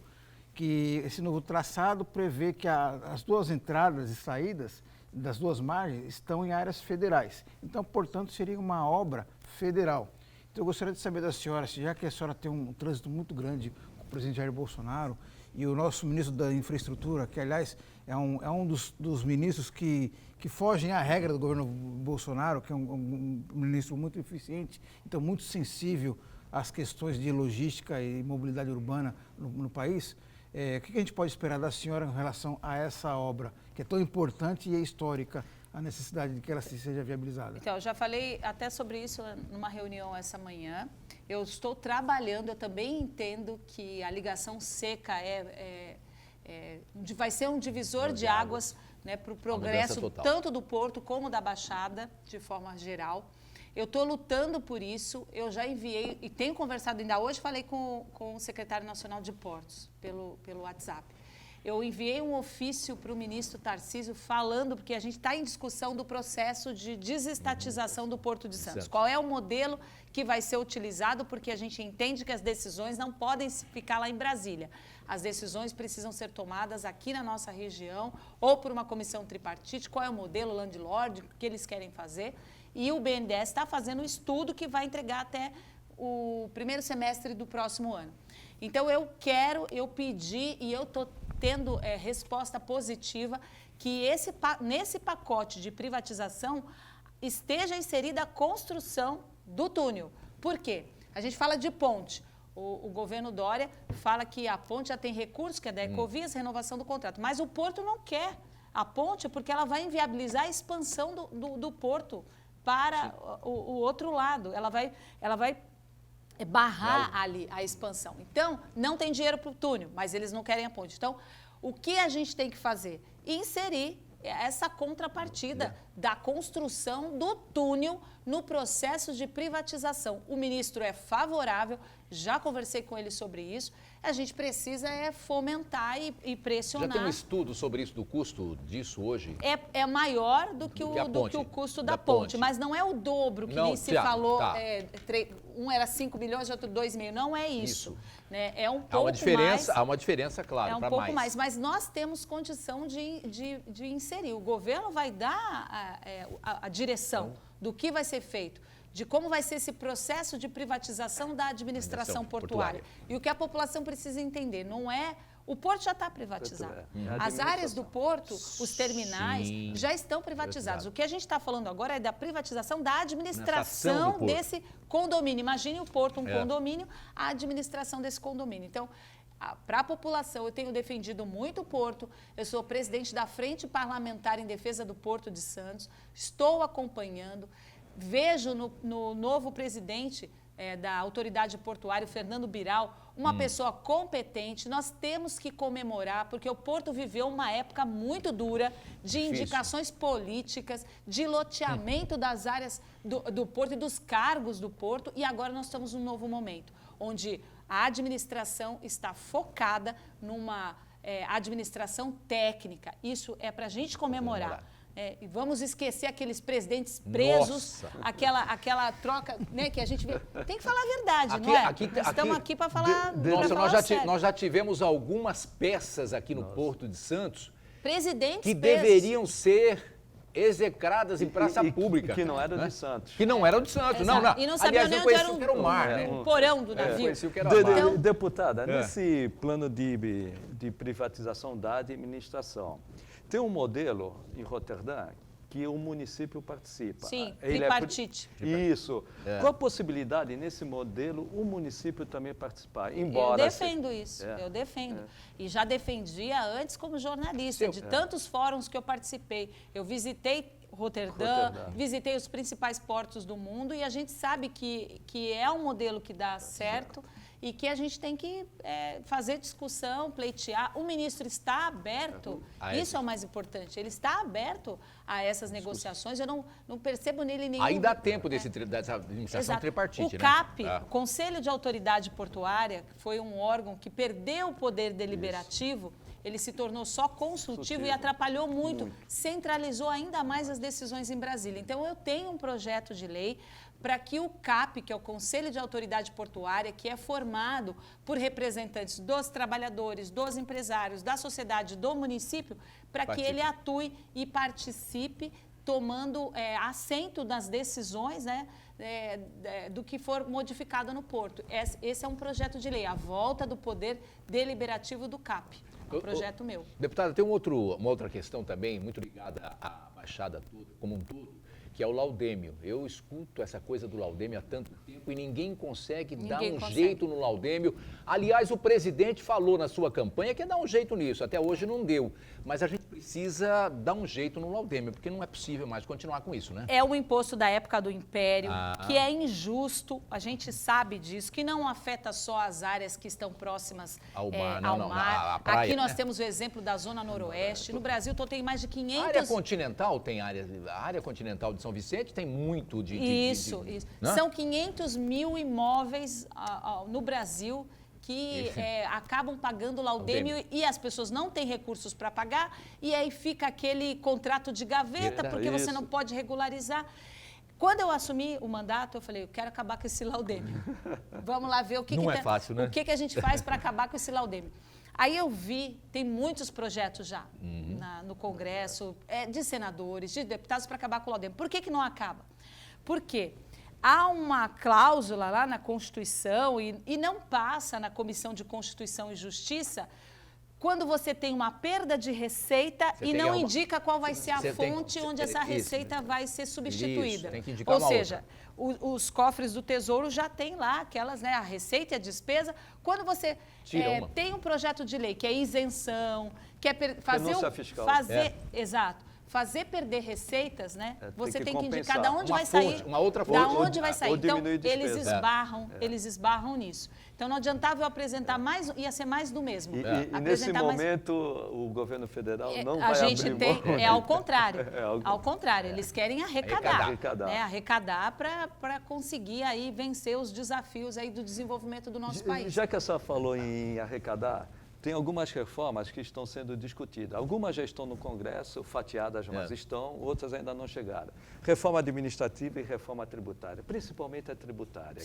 que esse novo traçado prevê que as duas entradas e saídas das duas margens estão em áreas federais. Então, portanto, seria uma obra federal. Então, eu gostaria de saber da senhora, já que a senhora tem um trânsito muito grande com o presidente Jair Bolsonaro e o nosso ministro da Infraestrutura, que, aliás, é um dos ministros que fogem à regra do governo Bolsonaro, que é um ministro muito eficiente, então muito sensível às questões de logística e mobilidade urbana no país. O que a gente pode esperar da senhora em relação a essa obra, que é tão importante e é histórica, a necessidade de que ela seja viabilizada? Então, eu já falei até sobre isso numa reunião essa manhã. Eu estou trabalhando, eu também entendo que a ligação seca vai ser um divisor de águas, né, para o progresso tanto do Porto como da Baixada, de forma geral. Eu estou lutando por isso, eu já enviei, e tenho conversado ainda hoje, falei com o secretário nacional de Portos, pelo WhatsApp. Eu enviei um ofício para o ministro Tarcísio falando, porque a gente está em discussão do processo de desestatização do Porto de Santos. Qual é o modelo que vai ser utilizado, porque a gente entende que as decisões não podem ficar lá em Brasília. As decisões precisam ser tomadas aqui na nossa região, ou por uma comissão tripartite, qual é o modelo landlord, o que eles querem fazer. E o BNDES está fazendo um estudo que vai entregar até o primeiro semestre do próximo ano. Então, eu pedi e eu estou tendo resposta positiva que nesse pacote de privatização esteja inserida a construção do túnel. Por quê? A gente fala de ponte. O governo Dória fala que a ponte já tem recursos, que é da Ecovias, renovação do contrato. Mas o Porto não quer a ponte porque ela vai inviabilizar a expansão do Porto para o outro lado. Ela vai barrar ali a expansão. Então, não tem dinheiro para o túnel, mas eles não querem a ponte. Então, o que a gente tem que fazer? Inserir essa contrapartida da construção do túnel no processo de privatização. O ministro é favorável, já conversei com ele sobre isso. A gente precisa fomentar e pressionar. Já tem um estudo sobre isso, do custo disso hoje? É maior do que o custo da ponte, mas não é o dobro, que nem se falou. Tá. Um era 5 bilhões, outro 2,5. Não é isso. Né? É um pouco há uma diferença, claro, para mais. É um pouco mais, mas nós temos condição de inserir. O governo vai dar a direção do que vai ser feito, de como vai ser esse processo de privatização da administração portuária. E o que a população precisa entender, não é... O porto já está privatizado. As áreas do porto, os terminais, já estão privatizados. O que a gente está falando agora é da privatização da administração desse condomínio. Imagine o porto, um condomínio, a administração desse condomínio. Então, para a população, eu tenho defendido muito o Porto, eu sou presidente da Frente Parlamentar em Defesa do Porto de Santos, estou acompanhando, vejo no novo presidente da autoridade portuária, o Fernando Biral, uma pessoa competente. Nós temos que comemorar, porque o Porto viveu uma época muito dura de indicações políticas, de loteamento das áreas do Porto e dos cargos do Porto, e agora nós estamos num novo momento, onde a administração está focada numa administração técnica. Isso é para a gente comemorar. E vamos esquecer aqueles presidentes presos, aquela troca, né, que a gente vê. Tem que falar a verdade, não é? Estamos aqui para falar, nós já tivemos algumas peças aqui no Porto de Santos presidentes que deveriam ser execradas em praça pública. Que não eram de Santos. Que não eram de Santos. Não. E não sabia nem onde era o mar, né? o porão do navio. Deputada, nesse plano de privatização da administração, tem um modelo em Roterdã que o município participa. Sim, tripartite. Isso. Qual a possibilidade, nesse modelo, o município também participar? Embora eu defendo isso, eu defendo. E já defendia antes como jornalista, de tantos fóruns que eu participei. Eu visitei Roterdã, visitei os principais portos do mundo e a gente sabe que é um modelo que dá certo e que a gente tem que fazer discussão, pleitear. O ministro está aberto, isso é o mais importante, ele está aberto a essas negociações. Eu não percebo nele nenhum... Ainda há tempo dessa administração tripartite, o CAP, o Conselho de Autoridade Portuária, que foi um órgão que perdeu o poder deliberativo, ele se tornou só consultivo e atrapalhou muito, centralizou ainda mais as decisões em Brasília. Então, eu tenho um projeto de lei para que o CAP, que é o Conselho de Autoridade Portuária, que é formado por representantes dos trabalhadores, dos empresários, da sociedade, do município, para que ele atue e participe, tomando assento nas decisões, né, do que for modificado no Porto. Esse é um projeto de lei, a volta do poder deliberativo do CAP. É um projeto meu. Deputada, tem uma outra questão também, muito ligada à Baixada toda, como um todo, que é o laudêmio. Eu escuto essa coisa do laudêmio há tanto tempo e ninguém consegue dar um jeito no laudêmio. Aliás, o presidente falou na sua campanha que ia dar um jeito nisso, até hoje não deu. Mas a gente precisa dar um jeito no laudêmio, porque não é possível mais continuar com isso, né? É o imposto da época do Império, que é injusto, a gente sabe disso, que não afeta só as áreas que estão próximas ao mar. A praia, aqui nós temos o exemplo da Zona Noroeste. No Brasil tem mais de 500... A área continental tem a área continental de São Vicente tem muito de... Isso. Né? São 500 mil imóveis no Brasil que acabam pagando laudêmio e as pessoas não têm recursos para pagar e aí fica aquele contrato de gaveta porque você não pode regularizar. Quando eu assumi o mandato, eu falei, eu quero acabar com esse laudêmio. Vamos lá ver o que fácil, né? O que a gente faz para acabar com esse laudêmio. Aí eu vi, tem muitos projetos já no Congresso, de senadores, de deputados para acabar com o laudêmio. Por que não acaba? Porque há uma cláusula lá na Constituição e não passa na Comissão de Constituição e Justiça quando você tem uma perda de receita e não indica qual vai ser a fonte onde essa receita vai ser substituída. Tem que indicar Ou seja, os cofres do Tesouro já tem lá aquelas, né, a receita e a despesa. Quando você tem um projeto de lei que é isenção, que é fazer exato. Fazer perder receitas, né? Você tem que indicar de onde vai sair. Uma outra fonte. Da onde vai sair. Então, eles esbarram nisso. Então, não adiantava eu apresentar mais, ia ser mais do mesmo. E nesse momento, o governo federal não vai abrir mão. Ao contrário. Ao contrário, eles querem arrecadar. Arrecadar. Arrecadar para conseguir aí vencer os desafios aí do desenvolvimento do nosso país. Já que a senhora falou em arrecadar, tem algumas reformas que estão sendo discutidas. Algumas já estão no Congresso, fatiadas, mas estão, outras ainda não chegaram. Reforma administrativa e reforma tributária, principalmente a tributária,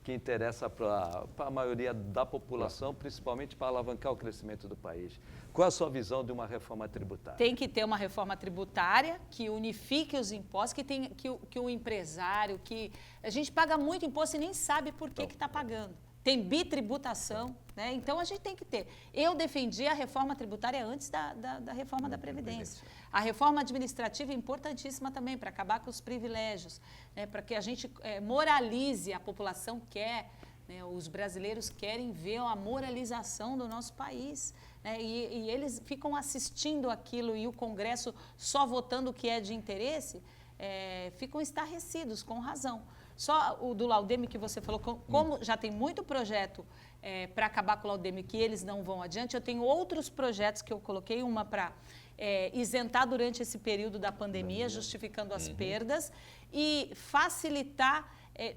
que interessa para a maioria da população, principalmente para alavancar o crescimento do país. Qual é a sua visão de uma reforma tributária? Tem que ter uma reforma tributária que unifique os impostos, que o empresário, que a gente paga muito imposto e nem sabe por que está pagando. Tem bitributação, né? Então a gente tem que ter. Eu defendi a reforma tributária antes da reforma da Previdência. A reforma administrativa é importantíssima também para acabar com os privilégios, né? Para que a gente moralize, a população quer, né? Os brasileiros querem ver a moralização do nosso país, né? E eles ficam assistindo aquilo e o Congresso só votando o que é de interesse, ficam estarrecidos, com razão. Só o do laudêmio que você falou, como já tem muito projeto para acabar com o laudêmio que eles não vão adiante, eu tenho outros projetos que eu coloquei, uma para isentar durante esse período da pandemia, justificando as perdas, e facilitar,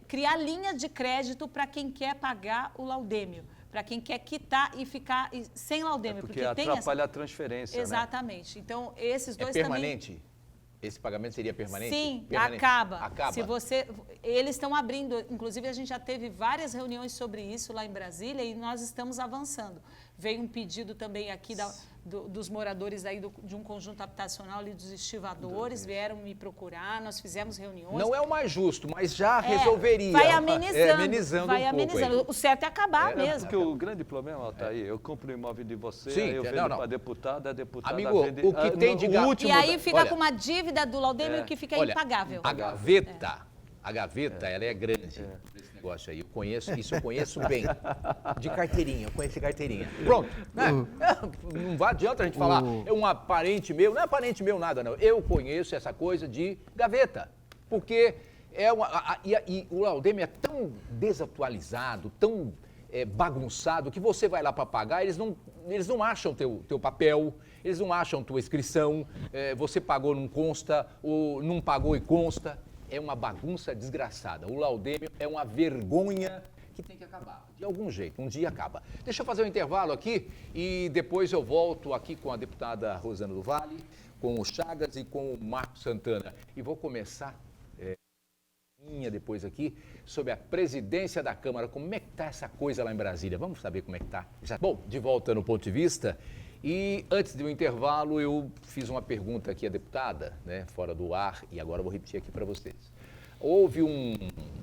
criar linha de crédito para quem quer pagar o laudêmio, para quem quer quitar e ficar sem laudêmio. Porque atrapalha a transferência, exatamente. Né? Então, esses dois permanente? Também... Esse pagamento seria permanente? Sim, permanente. acaba. Eles estão abrindo, inclusive a gente já teve várias reuniões sobre isso lá em Brasília e nós estamos avançando. Veio um pedido também aqui dos moradores aí de um conjunto habitacional ali dos estivadores, vieram me procurar, nós fizemos reuniões. Não é o mais justo, mas já resolveria. Vai amenizando. Vai amenizando. O certo é acabar mesmo. Porque o grande problema, Altair, eu compro o imóvel de você, sim, aí eu vendo para a deputada Amigo, vende... o que tem de gasto... E aí fica com uma dívida do laudêmio que fica impagável. A gaveta, ela é grande. Esse negócio aí, eu conheço bem. De carteirinha, eu conheço de carteirinha. Pronto. Não adianta a gente falar, é um parente meu, não é parente meu nada, não. Eu conheço essa coisa de gaveta. Porque e o laudêmio é tão desatualizado, tão bagunçado, que você vai lá para pagar, eles não acham teu papel, eles não acham tua inscrição, você pagou, não consta, ou não pagou e consta. É uma bagunça desgraçada. O laudêmio é uma vergonha que tem que acabar. De algum jeito, um dia acaba. Deixa eu fazer um intervalo aqui e depois eu volto aqui com a deputada Rosana do Vale, com o Chagas e com o Marcos Santana. E vou começar depois aqui sobre a presidência da Câmara. Como é que está essa coisa lá em Brasília? Vamos saber como é que está. Bom, de volta no Ponto de Vista. E antes do intervalo, eu fiz uma pergunta aqui à deputada, né, fora do ar, e agora eu vou repetir aqui para vocês. Houve um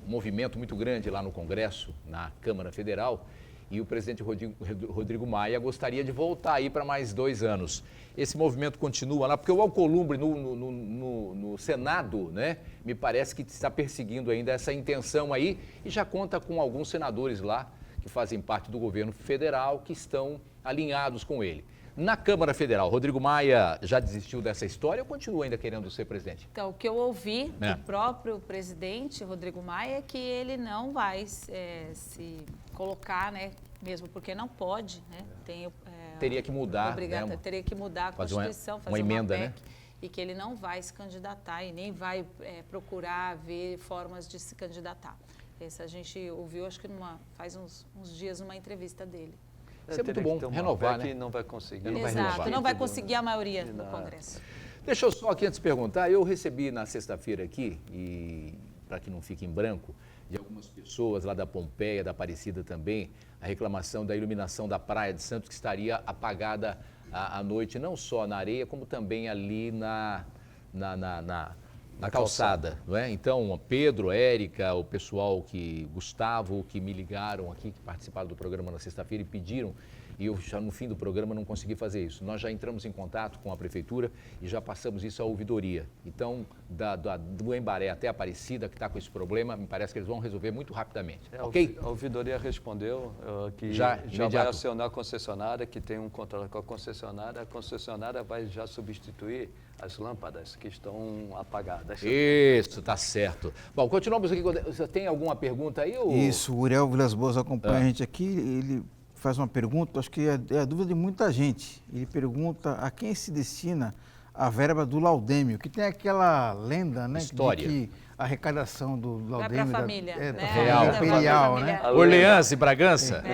movimento muito grande lá no Congresso, na Câmara Federal, e o presidente Rodrigo Maia gostaria de voltar aí para mais 2 anos. Esse movimento continua lá, porque o Alcolumbre no Senado, né, me parece que está perseguindo ainda essa intenção aí e já conta com alguns senadores lá que fazem parte do governo federal que estão alinhados com ele. Na Câmara Federal, Rodrigo Maia já desistiu dessa história ou continua ainda querendo ser presidente? Então, o que eu ouvi do próprio presidente, Rodrigo Maia, é que ele não vai se colocar, né, mesmo porque não pode, né, teria que mudar, teria que mudar a Constituição, fazer uma emenda, PEC, né? E que ele não vai se candidatar e nem vai procurar ver formas de se candidatar. Esse a gente ouviu, acho que faz uns dias, numa entrevista dele. Isso é muito bom, renovar, né? Não vai conseguir. Exato, não vai conseguir a maioria no Congresso. Deixa eu só aqui antes perguntar, eu recebi na sexta-feira aqui, e para que não fique em branco, de algumas pessoas lá da Pompeia, da Aparecida também, a reclamação da iluminação da Praia de Santos, que estaria apagada à noite, não só na areia, como também ali na calçada, não é? Então, Pedro, Érica, o pessoal Gustavo, que me ligaram aqui, que participaram do programa na sexta-feira e pediram, e eu já no fim do programa não consegui fazer isso. Nós já entramos em contato com a Prefeitura e já passamos isso à ouvidoria. Então, do Embaré até a Aparecida, que está com esse problema, me parece que eles vão resolver muito rapidamente, ok? A ouvidoria respondeu que já vai acionar a concessionária, que tem um contrato com a concessionária vai já substituir as lâmpadas que estão apagadas. Isso, tá certo. Bom, continuamos aqui. Você tem alguma pergunta aí? Ou... Isso, o Uriel Vilas Boas acompanha a gente aqui, ele faz uma pergunta, acho que é a dúvida de muita gente. Ele pergunta a quem se destina a verba do Laudêmio, que tem aquela lenda, né? História. De que a arrecadação do Laudêmio... Vai para a família, né? Real. Imperial, né? Orleans e Bragança?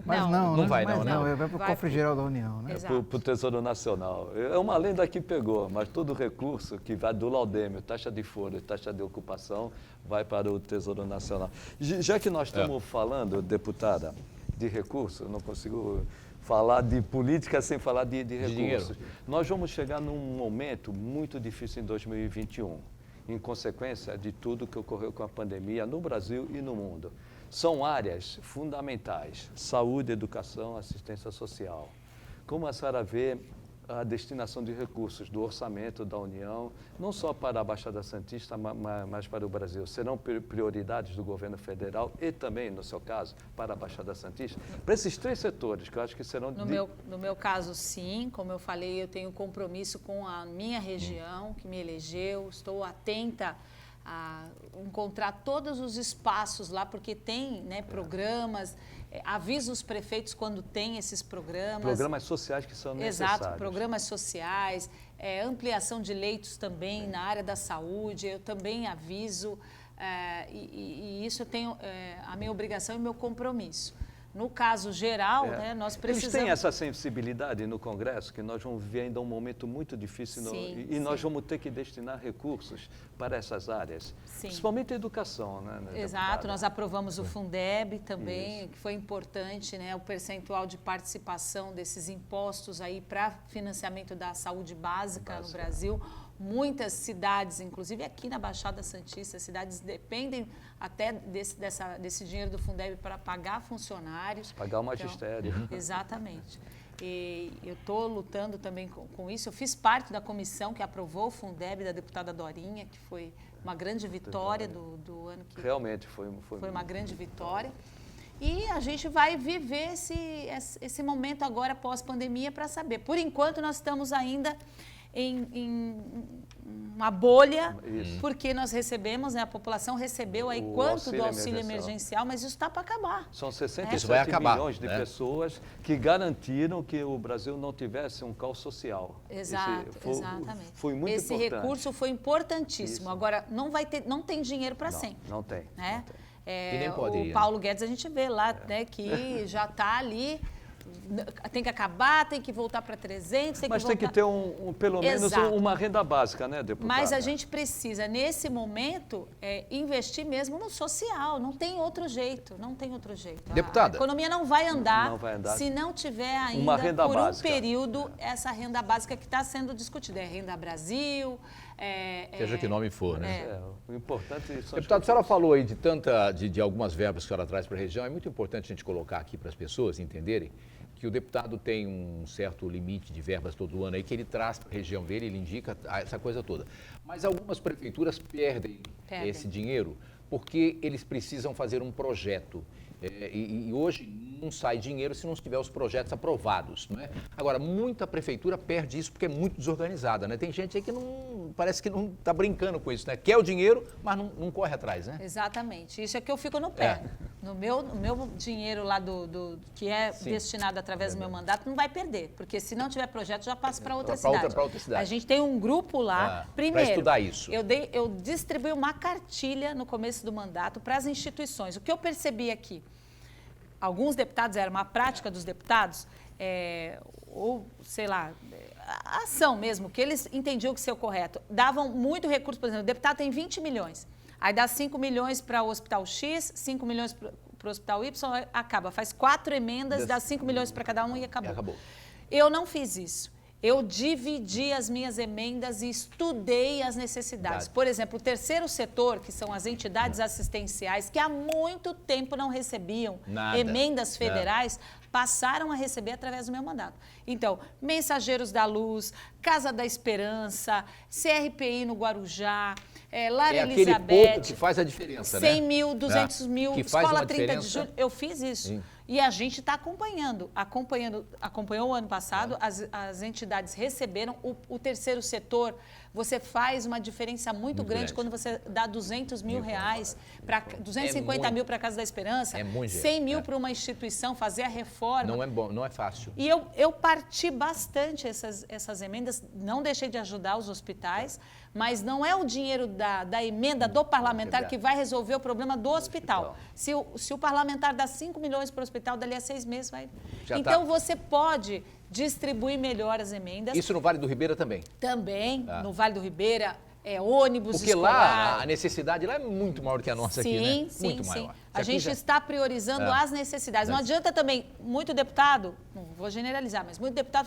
Mas não vai para o Vai cofre geral da União, né? Exato. Para o Tesouro Nacional. É uma lenda que pegou, mas todo recurso que vai do Laudêmio, taxa de foro, taxa de ocupação, vai para o Tesouro Nacional. Já que nós estamos falando, deputada, de recursos, eu não consigo falar de política sem falar de recursos. Nós vamos chegar num momento muito difícil em 2021, em consequência de tudo que ocorreu com a pandemia no Brasil e no mundo. São áreas fundamentais: saúde, educação, assistência social. Como a senhora vê a destinação de recursos do orçamento da União, não só para a Baixada Santista, mas para o Brasil? Serão prioridades do governo federal e também, no seu caso, para a Baixada Santista? Para esses 3 setores, que eu acho que serão... No meu caso, sim. Como eu falei, eu tenho compromisso com a minha região, que me elegeu. Estou atenta a encontrar todos os espaços lá, porque tem, né, programas, aviso os prefeitos quando tem esses programas. Programas sociais que são necessários. Exato, programas sociais, ampliação de leitos também na área da saúde, eu também aviso, e isso eu tenho a minha obrigação e o meu compromisso. No caso geral, né, nós precisamos... Eles têm essa sensibilidade no Congresso, que nós vamos ver ainda um momento muito difícil nós vamos ter que destinar recursos para essas áreas, principalmente a educação, né? Exato, nós aprovamos o Fundeb também, que foi importante, né, o percentual de participação desses impostos aí para financiamento da saúde básica no Brasil. Muitas cidades, inclusive aqui na Baixada Santista, cidades dependem até desse dinheiro do Fundeb para pagar funcionários. Pagar o magistério. Então, exatamente. E eu estou lutando também com isso. Eu fiz parte da comissão que aprovou o Fundeb da deputada Dorinha, que foi uma grande vitória do ano que... Realmente foi uma grande vitória. E a gente vai viver esse momento agora pós-pandemia para saber. Por enquanto, nós estamos ainda em uma bolha, porque nós recebemos, né, a população recebeu aí quanto do auxílio emergencial, mas isso está para acabar. São 67 milhões de pessoas que garantiram que o Brasil não tivesse um caos social. Exato, exatamente. Foi muito importante. Esse recurso foi importantíssimo. Agora, não tem dinheiro para sempre. Não tem. Né? Não tem. E nem poderia, o Paulo Guedes, a gente vê lá, né, que já está ali, tem que acabar, tem que voltar para 300, Mas que tem que ter pelo menos Exato. uma renda básica, né, deputada? Mas a gente precisa, nesse momento, investir mesmo no social. Não tem outro jeito, não tem outro jeito. Deputada. A economia não vai andar, se não tiver ainda, uma renda por básica. um período, essa renda básica que está sendo discutida. É Renda Brasil... Seja que nome for, né? O importante são Deputado, a senhora falou aí de algumas verbas que a senhora traz para a região. É muito importante a gente colocar aqui para as pessoas entenderem que o deputado tem um certo limite de verbas todo ano aí que ele traz para a região dele, ele indica essa coisa toda. Mas algumas prefeituras perdem esse dinheiro porque eles precisam fazer um projeto. E hoje não sai dinheiro se não tiver os projetos aprovados, não é? Agora, muita prefeitura perde isso porque é muito desorganizada, né? Tem gente aí que parece que não está brincando com isso, né? Quer o dinheiro, mas não corre atrás, né? Exatamente. Isso é que eu fico no pé. No meu dinheiro lá que é destinado através do meu mandato, não vai perder, porque se não tiver projeto, já passa para outra cidade. Para outra cidade. A gente tem um grupo lá, primeiro, para estudar isso. Eu distribuí uma cartilha no começo do mandato para as instituições. O que eu percebi aqui? Alguns deputados, era uma prática dos deputados, ou, sei lá, a ação mesmo, que eles entendiam que ser o correto. Davam muito recurso, por exemplo, o deputado tem 20 milhões, aí dá 5 milhões para o Hospital X, 5 milhões para o Hospital Y, acaba. Faz 4 emendas, dá 5 milhões para cada um e acabou. Eu não fiz isso. Eu dividi as minhas emendas e estudei as necessidades. Por exemplo, o terceiro setor, que são as entidades assistenciais, que há muito tempo não recebiam emendas federais, passaram a receber através do meu mandato. Então, Mensageiros da Luz, Casa da Esperança, CRPI no Guarujá, Lar Elizabeth. Aquele pouco que faz a diferença, 100 mil, 200 mil, que faz Escola uma 30 de diferença. Julho. Eu fiz isso. Sim. E a gente está acompanhou o ano passado, as entidades receberam, o terceiro setor, você faz uma diferença muito grande quando você dá 200 mil reais, 250 mil para a Casa da Esperança, 100 mil para uma instituição, fazer a reforma. Não é bom, não é fácil. E eu parti bastante essas emendas, não deixei de ajudar os hospitais, mas não é o dinheiro da emenda do parlamentar que vai resolver o problema do hospital. Se o parlamentar dá 5 milhões para o hospital, dali a 6 meses vai... Então, você pode distribuir melhor as emendas. Isso no Vale do Ribeira também? Também, no Vale do Ribeira, ônibus porque escolar. Lá a necessidade lá é muito maior do que a nossa aqui, né? Sim, muito maior. A gente está priorizando as necessidades. Não adianta também, muito deputado, não vou generalizar, mas muito deputado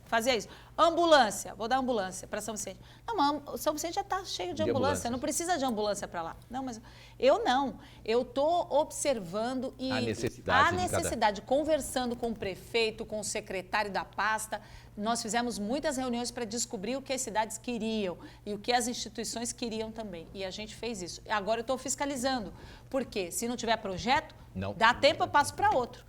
fazia isso. Ambulância, vou dar ambulância para São Vicente. Não, mas São Vicente já está cheio de ambulância, não precisa de ambulância para lá. Não, mas eu não. Eu estou observando e a necessidade, conversando com o prefeito, com o secretário da pasta. Nós fizemos muitas reuniões para descobrir o que as cidades queriam e o que as instituições queriam também. E a gente fez isso. Agora eu estou fiscalizando. Por quê? Se não tiver projeto, dá tempo, eu passo para outro.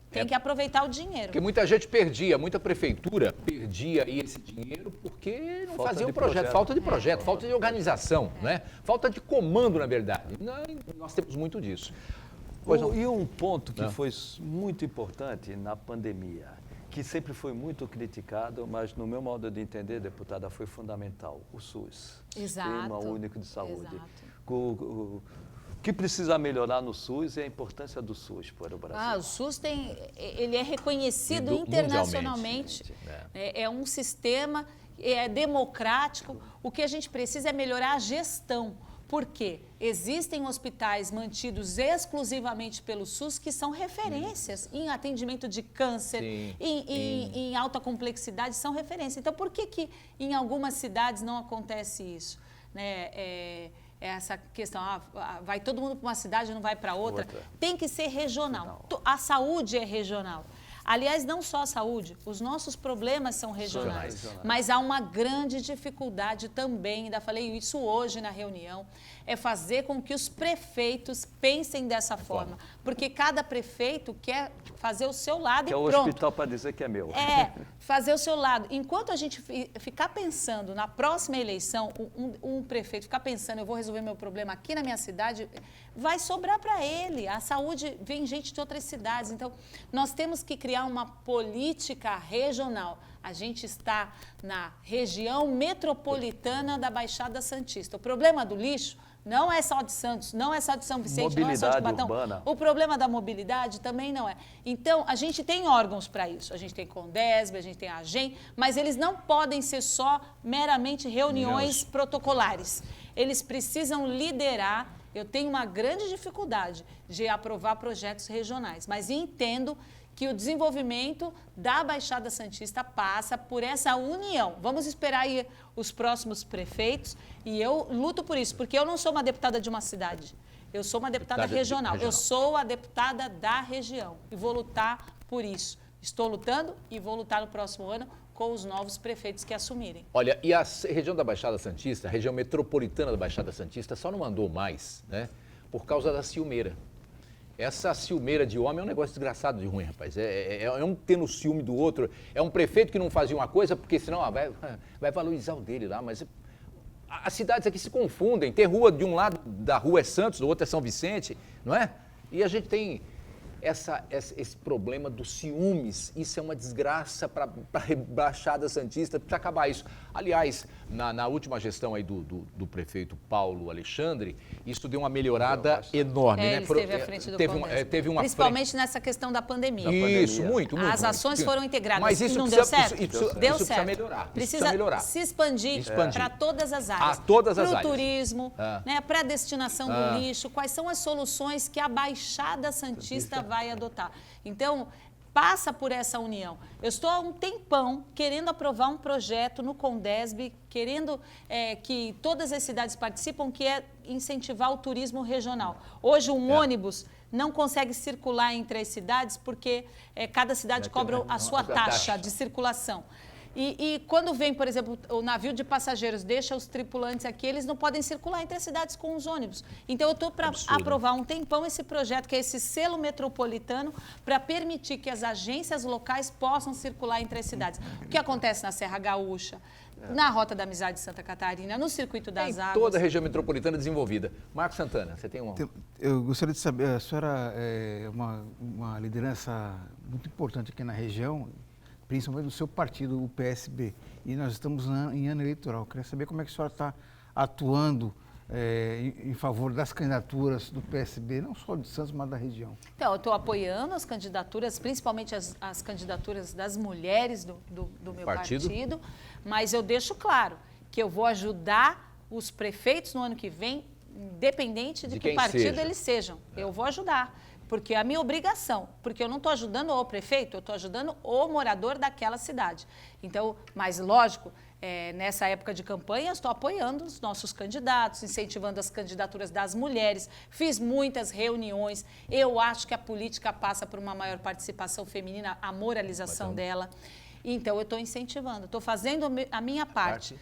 Tem que aproveitar o dinheiro. Porque muita gente perdia, muita prefeitura perdia esse dinheiro porque não fazia o projeto. Falta de projeto, falta de organização, né? Falta de comando, na verdade. Nós temos muito disso. E um ponto que foi muito importante na pandemia, que sempre foi muito criticado, mas no meu modo de entender, deputada, foi fundamental, o SUS. Sistema Único de Saúde. O que precisa melhorar no SUS é a importância do SUS para o Brasil. O SUS ele é reconhecido internacionalmente. É um sistema democrático. O que a gente precisa é melhorar a gestão. Por quê? Existem hospitais mantidos exclusivamente pelo SUS que são referências em atendimento de câncer, em alta complexidade, são referências. Então, por que em algumas cidades não acontece isso? Essa questão, vai todo mundo para uma cidade e não vai para outra. Tem que ser regional. A saúde é regional. Aliás, não só a saúde, os nossos problemas são regionais. Mas há uma grande dificuldade também, ainda falei isso hoje na reunião, é fazer com que os prefeitos pensem dessa forma. Porque cada prefeito quer fazer o seu lado e pronto. Que é o hospital para dizer que é meu. Fazer o seu lado. Enquanto a gente ficar pensando na próxima eleição, um prefeito ficar pensando, eu vou resolver meu problema aqui na minha cidade, vai sobrar para ele. A saúde vem gente de outras cidades. Então, nós temos que criar uma política regional. A gente está na região metropolitana da Baixada Santista. O problema do lixo Não é só de Santos, não é só de São Vicente, não é só de Mobilidade Cubatão. urbana. O problema da mobilidade também não é. Então, a gente tem órgãos para isso. A gente tem Condesb, a gente tem a AGEM, mas eles não podem ser só meramente reuniões protocolares. Eles precisam liderar. Eu tenho uma grande dificuldade de aprovar projetos regionais, mas entendo que o desenvolvimento da Baixada Santista passa por essa união. Vamos esperar aí os próximos prefeitos e eu luto por isso, porque eu não sou uma deputada de uma cidade, eu sou uma deputada regional, eu sou a deputada da região e vou lutar por isso. Estou lutando e vou lutar no próximo ano com os novos prefeitos que assumirem. Olha, e a região da Baixada Santista, a região metropolitana da Baixada Santista, só não andou mais, né, por causa da ciumeira. Essa ciumeira de homem é um negócio desgraçado de ruim, rapaz. É um tendo ciúme do outro. É um prefeito que não fazia uma coisa porque senão vai valorizar o dele lá. Mas as cidades aqui se confundem. Tem rua de um lado da rua é Santos, do outro é São Vicente, não é? E a gente tem esse problema dos ciúmes. Isso é uma desgraça para a Baixada Santista. Precisa acabar isso. Aliás, na última gestão aí do prefeito Paulo Alexandre, isso deu uma melhorada enorme. Né? Ele esteve à frente do Condesb. Principalmente nessa questão da pandemia. Isso, muito. As ações foram integradas. Mas isso não precisa, deu certo? Deu certo. Precisa melhorar. Precisa se expandir para todas as áreas. Todas as áreas. Para o turismo, né, para a destinação do lixo. Quais são as soluções que a Baixada Santista vai adotar? Então, passa por essa união. Eu estou há um tempão querendo aprovar um projeto no Condesb, querendo que todas as cidades participam, que é incentivar o turismo regional. Hoje, um ônibus não consegue circular entre as cidades porque cada cidade cobra a sua taxa de circulação. E quando vem, por exemplo, o navio de passageiros deixa os tripulantes aqui, eles não podem circular entre as cidades com os ônibus. Então, eu estou para aprovar um tempão esse projeto, que é esse selo metropolitano, para permitir que as agências locais possam circular entre as cidades. O que acontece na Serra Gaúcha, na Rota da Amizade de Santa Catarina, no Circuito das Águas. Toda a região metropolitana desenvolvida. Marcos Santana, você tem um... Eu gostaria de saber, a senhora é uma liderança muito importante aqui na região, principalmente no seu partido, o PSB, e nós estamos em ano eleitoral. Eu queria saber como é que a senhora está atuando em favor das candidaturas do PSB, não só de Santos, mas da região. Então, eu estou apoiando as candidaturas, principalmente as candidaturas das mulheres do meu partido, mas eu deixo claro que eu vou ajudar os prefeitos no ano que vem, independente de que partido eles sejam. Eu vou ajudar. Porque é a minha obrigação, porque eu não estou ajudando o prefeito, eu estou ajudando o morador daquela cidade. Então, mas lógico, nessa época de campanha, eu estou apoiando os nossos candidatos, incentivando as candidaturas das mulheres, fiz muitas reuniões, eu acho que a política passa por uma maior participação feminina, a moralização dela. Então, eu estou incentivando, estou fazendo a minha parte.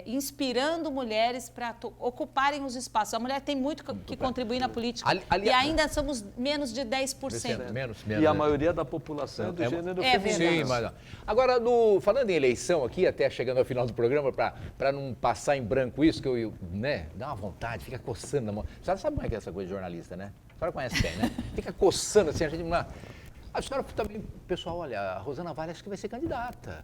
Inspirando mulheres para ocuparem os espaços. A mulher tem muito que contribuir na política e ainda somos menos de 10%. Menos, e a maioria da população é do gênero feminino. Sim, mas agora, falando em eleição aqui, até chegando ao final do programa, para não passar em branco isso, que eu dá uma vontade, fica coçando na mão. A senhora sabe como é que é essa coisa de jornalista, né? A senhora conhece bem, né? Fica coçando assim, a gente... A senhora também, pessoal, olha, a Rosana Vale acho que vai ser candidata.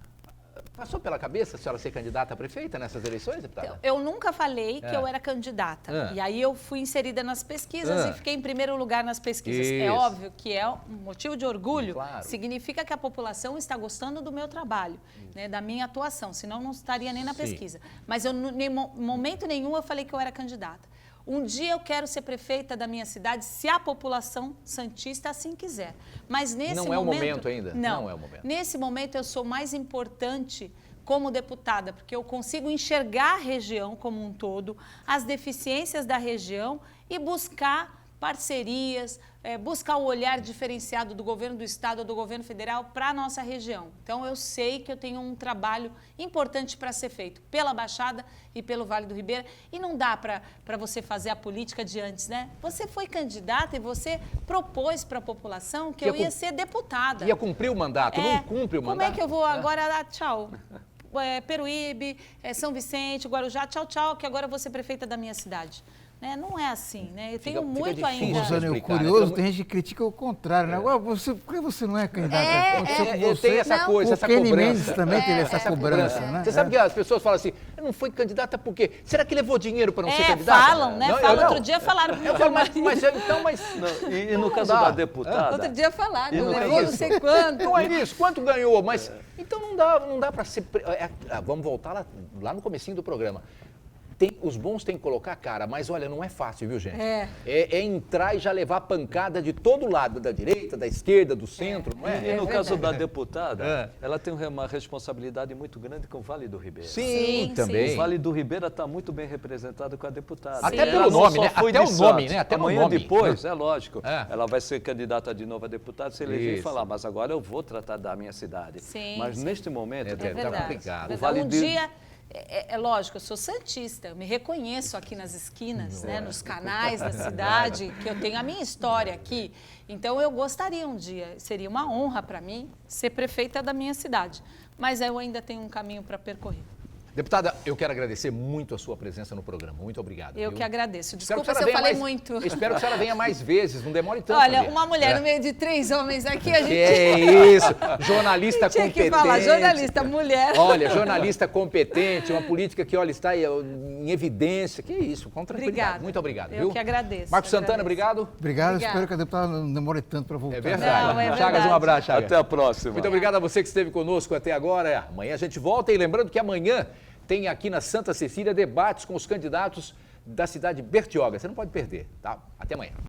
Passou pela cabeça a senhora ser candidata a prefeita nessas eleições, deputada? Eu nunca falei que eu era candidata. E aí eu fui inserida nas pesquisas e fiquei em primeiro lugar nas pesquisas. Isso. É óbvio que é um motivo de orgulho. Claro. Significa que a população está gostando do meu trabalho, né, da minha atuação. Senão não estaria nem na pesquisa. Mas em momento nenhum eu falei que eu era candidata. Um dia eu quero ser prefeita da minha cidade, se a população santista assim quiser. Mas nesse momento... Não é o momento ainda? Não é o momento. Nesse momento eu sou mais importante como deputada, porque eu consigo enxergar a região como um todo, as deficiências da região e buscar parcerias, buscar o olhar diferenciado do governo do estado ou do governo federal para a nossa região. Então, eu sei que eu tenho um trabalho importante para ser feito pela Baixada e pelo Vale do Ribeira. E não dá para você fazer a política de antes, né? Você foi candidata e você propôs para a população que eu ia ser deputada. Ia cumprir o mandato, não cumpre o mandato. Como é que eu vou agora dar tchau? Peruíbe, São Vicente, Guarujá, tchau, tchau, que agora eu vou ser prefeita da minha cidade. né? Não é assim, né? Eu tenho Fica muito difícil ainda... de Rosane, o explicar, né? curioso, tem gente que critica o contrário, né? Agora, por que você não é candidato? Aconteceu com você. Tem essa coisa, O essa Kenny cobrança. Mendes também teve essa cobrança, né? Você sabe que as pessoas falam assim, não foi candidata por quê? Será que levou dinheiro para não ser candidata? falam, né? Não, Outro dia falaram pro Eu meu falo, marido. mas Não, e no caso dá. da deputada... Outro dia falaram, E não é levou não isso. sei quanto. não é isso, quanto ganhou? Mas então não dá para ser... Vamos voltar lá no comecinho do programa. Os bons têm que colocar a cara, mas olha, não é fácil, viu, gente? É entrar e já levar pancada de todo lado, da direita, da esquerda, do centro, não é? E no caso da deputada, É. ela tem uma responsabilidade muito grande com o Vale do Ribeira. Sim, Sim, também. O Vale do Ribeira está muito bem representado com a deputada. Até Ela pelo não nome, só né? foi Até de o nome, Santos. né? Até no Amanhã nome. depois, é lógico, É. ela vai ser candidata de novo a deputada, se eleger Isso. e falar, mas agora eu vou tratar da minha cidade. Sim, Mas sim. neste momento, É É Tá verdade. complicado. É O Vale verdade. de- Um dia, é lógico, eu sou santista, eu me reconheço aqui nas esquinas, né, nos canais da cidade, que eu tenho a minha história aqui. Então, eu gostaria um dia, seria uma honra para mim, ser prefeita da minha cidade. Mas eu ainda tenho um caminho para percorrer. Deputada, eu quero agradecer muito a sua presença no programa. Muito obrigado. Eu viu? que agradeço. Espero Desculpa que a se eu senhora falei venha muito. Espero que a senhora venha mais vezes, não demore tanto. Olha, Fabiana. uma mulher no meio de 3 homens aqui, a gente É isso, jornalista tinha competente. que falar, jornalista, mulher. Olha, jornalista competente, uma política que, olha, está em evidência. Que isso, com tranquilidade. Obrigada. Muito obrigado, Eu viu? que agradeço. Marcos eu Santana, agradeço. obrigado. Obrigado, Obrigada. espero que a deputada não demore tanto para voltar. É verdade. Não, é Chagas, verdade. um abraço, Chagas. até a próxima. Muito obrigado a você que esteve conosco até agora. Amanhã a gente volta e lembrando que amanhã tem aqui na Santa Cecília debates com os candidatos da cidade de Bertioga. Você não pode perder, tá? Até amanhã.